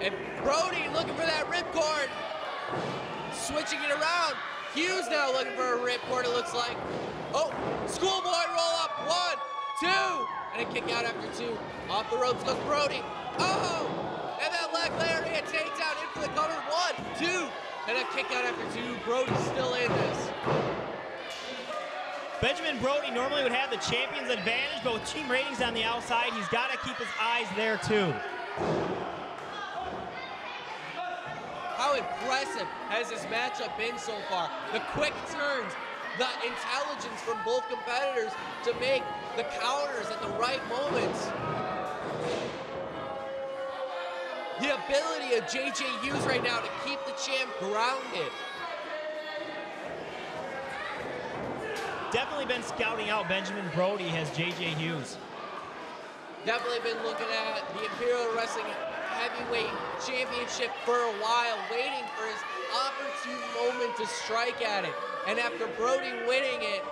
And Brody looking for that ripcord, switching it around. Hughes now looking for a ripcord, it looks like. Oh, schoolboy roll up, 1, 2, and a kick out after 2. Off the ropes goes Brody. Oh, and that leg lariat takedown in for the cover, 1, 2, and a kick out after 2. Brody's still in this. Benjamin Brody normally would have the champion's advantage, but with team ratings on the outside, he's got to keep his eyes there too. How impressive has this matchup been so far? The quick turns, the intelligence from both competitors to make the counters at the right moments. The ability of JJ Hughes right now to keep the champ grounded. Definitely been scouting out Benjamin Brody, has JJ Hughes. Definitely been looking at the Imperial Wrestling Heavyweight Championship for a while, waiting for his opportune moment to strike at it. And after Brody winning it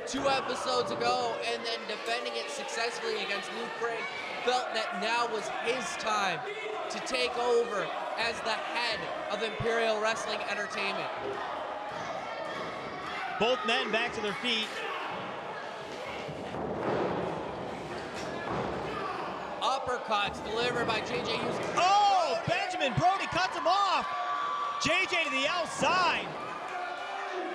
2 episodes ago and then defending it successfully against Luke Craig, felt that now was his time to take over as the head of Imperial Wrestling Entertainment. Both men back to their feet. Uppercuts delivered by JJ Hughes. Oh, Benjamin Brody cuts him off. JJ to the outside.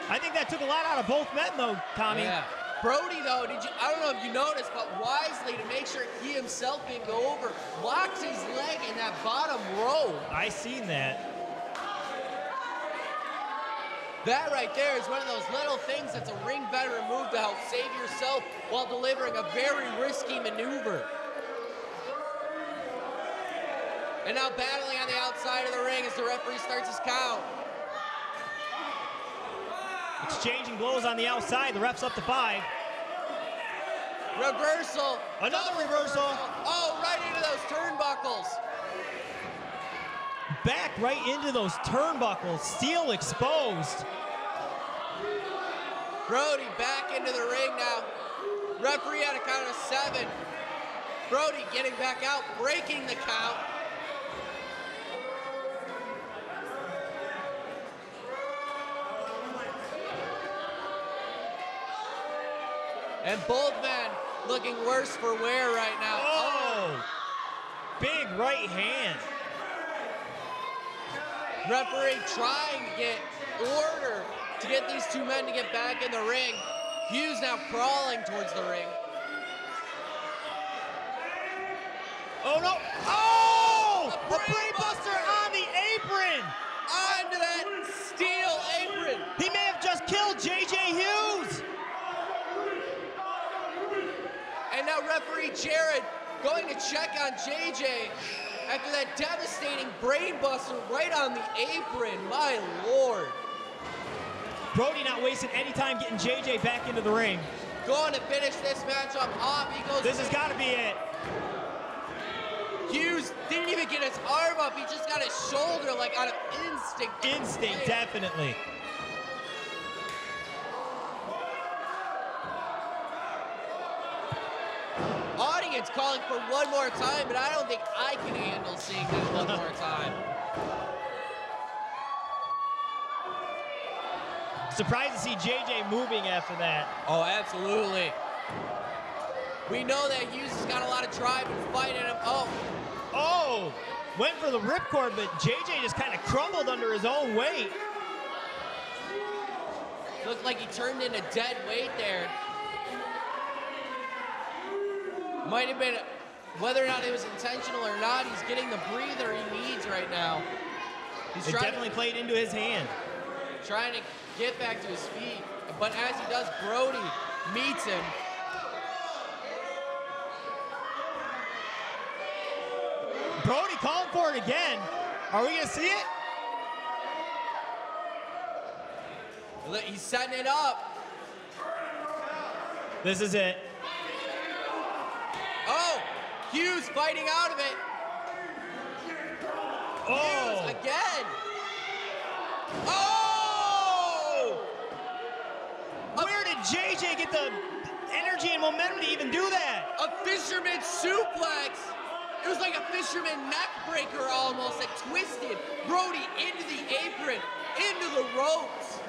I think that took a lot out of both men though, Tommy. Yeah. Brody though, I don't know if you noticed, but wisely to make sure he himself didn't go over, locked his leg in that bottom row. I seen that. That right there is one of those little things that's a ring veteran move to help save yourself while delivering a very risky maneuver. And now battling on the outside of the ring as the referee starts his count. Exchanging blows on the outside. The ref's up to 5. Reversal. Another reversal. Oh, right into those turnbuckles. Back right into those turnbuckles. Steele exposed. Brody back into the ring now. Referee at a count of 7. Brody getting back out, breaking the count. And both men looking worse for wear right now. Oh! Big right hand. Referee trying to get order to get these 2 men to get back in the ring. Hughes now crawling towards the ring. Oh no! Oh! A brainbuster on the apron! Onto that steel apron! He may have just killed JJ Hughes! And now referee Jared going to check on JJ after that devastating brainbuster right on the apron. My Lord. Brody not wasting any time getting JJ back into the ring. Going to finish this matchup off. He goes. This has got to be it. Hughes didn't even get his arm up. He just got his shoulder like out of instinct. Instinct, definitely. Audience calling for one more time, but I don't think I can handle seeing that one more time. Surprised to see JJ moving after that. Oh, absolutely. We know that Hughes has got a lot of drive and fight in him. Oh, went for the ripcord, but JJ just kind of crumbled under his own weight. Looked like he turned into dead weight there. Might have been, whether or not it was intentional or not, he's getting the breather he needs right now. He's definitely played into his hand. Trying to get back to his feet, but as he does, Brody meets him. Brody calling for it again. Are we gonna see it? He's setting it up. This is it. Oh, Hughes fighting out of it. Oh, Hughes again. Oh! Where did JJ get the energy and momentum to even do that? A fisherman suplex. It was like a fisherman neck breaker almost that twisted Brody into the apron, into the ropes.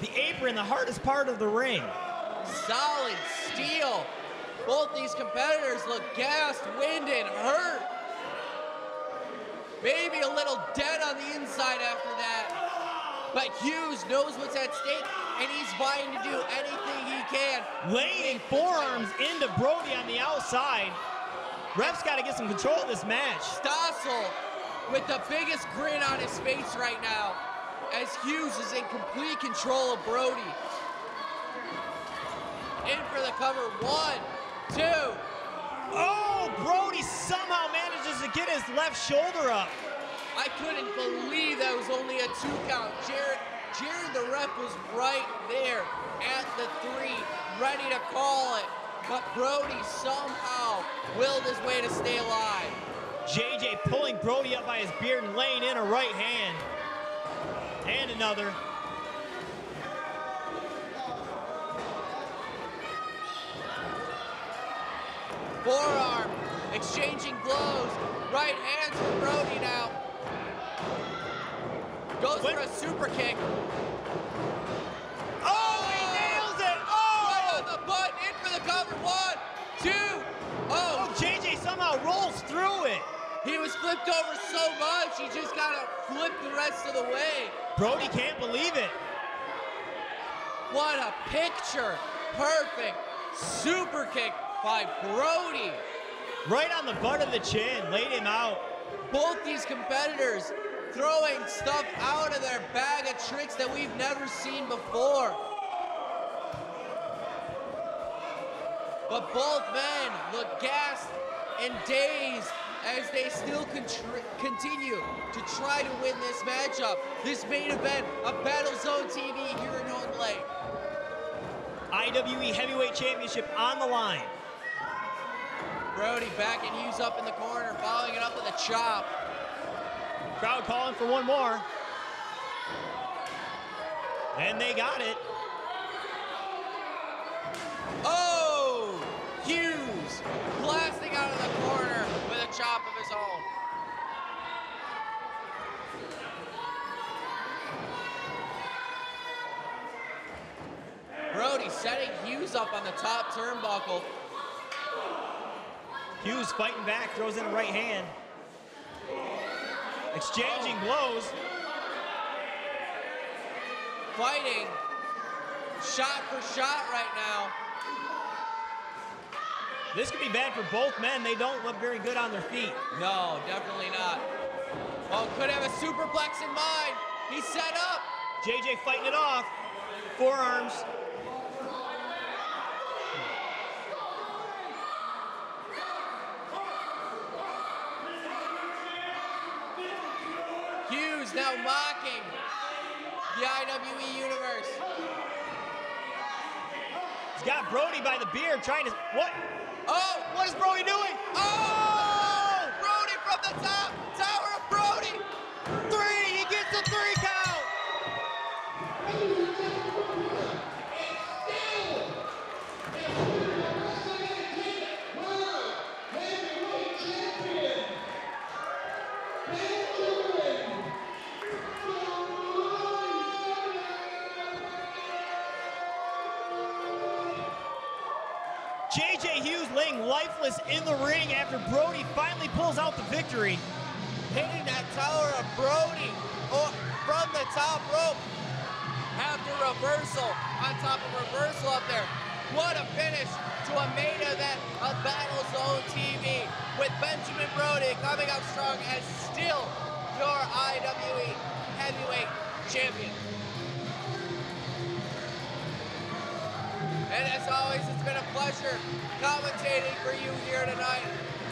The apron, the hardest part of the ring. Solid steel. Both these competitors look gassed, winded, hurt. Maybe a little dead on the inside after that. But Hughes knows what's at stake, and he's vying to do anything he can. Laying forearms into Brody on the outside. Ref's got to get some control of this match. Stossel with the biggest grin on his face right now as Hughes is in complete control of Brody. In for the cover, 1, 2. Oh, Brody somehow manages to get his left shoulder up. I couldn't believe that was only a 2 count. Jared the ref was right there at the 3, ready to call it. But Brody somehow willed his way to stay alive. JJ pulling Brody up by his beard and laying in a right hand. And another. Forearm, exchanging blows. Right hands for Brody now. Goes for a super kick. Oh, he nails it! Oh! Right on the butt, in for the cover. 1, 2. Oh, JJ somehow rolls through it. He was flipped over so much, he just kind of flipped the rest of the way. Brody can't believe it. What a picture. Perfect super kick by Brody. Right on the butt of the chin, laid him out. Both these competitors throwing stuff out of their bag of tricks that we've never seen before. But both men look gassed and dazed as they still continue to try to win this matchup. This main event of BattleZone TV here in Houghton Lake. IWE Heavyweight Championship on the line. Brody backing Hughes up in the corner, following it up with a chop. Crowd calling for one more. And they got it. Oh! Hughes blasting out of the corner with a chop of his own. Brody setting Hughes up on the top turnbuckle. Hughes fighting back, throws in a right hand. Exchanging blows. Fighting shot for shot right now. This could be bad for both men. They don't look very good on their feet. No, definitely not. Well, could have a superplex in mind. He's set up. JJ fighting it off. Forearms. Hughes now mocking the IWE Universe. He's got Brody by the beard trying to, what? Oh! What is Brody doing? Oh! Brody from the top! Tower of Brody! 3! He gets a 3 count! JJ Hughes laying lifeless in the ring after Brody finally pulls out the victory. Hitting that Tower of Brody from the top rope after reversal on top of reversal up there. What a finish to a main event of BattleZone TV with Benjamin Brody coming up strong as still your IWE Heavyweight Champion. And as always, it's been a pleasure commentating for you here tonight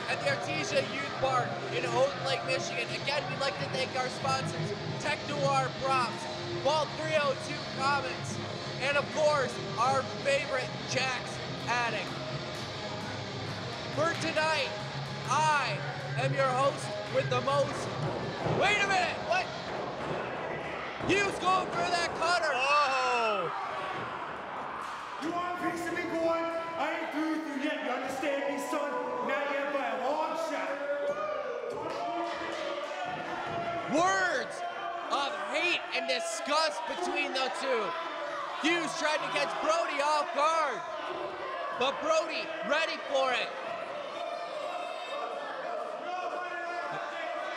at the Artesia Youth Park in Houghton Lake, Michigan. Again, we'd like to thank our sponsors, Tech Noir Props, Vault 302 Comics, and of course, our favorite Jack's Attic. For tonight, I am your host with the most. Wait a minute, what? Hughes going for that cutter. Oh! You want a piece of me, boy? I ain't through with you yet, you understand me, son? Not yet by a long shot. Words of hate and disgust between the two. Hughes tried to catch Brody off guard, but Brody ready for it.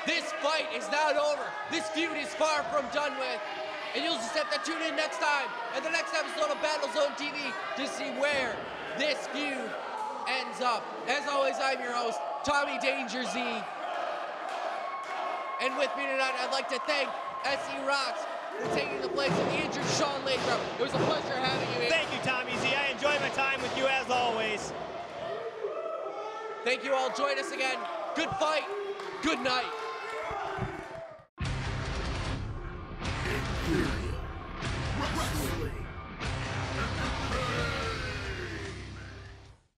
This fight is not over. This feud is far from done with. And you'll just have to tune in next time at the next episode of BattleZone TV to see where this feud ends up. As always, I'm your host, Tommy Danger Z. And with me tonight, I'd like to thank SE Rocks for taking the place of the injured Sean Lathrop. It was a pleasure having you here. Thank you, Tommy Z. I enjoyed my time with you as always. Thank you all. Join us again. Good fight. Good night.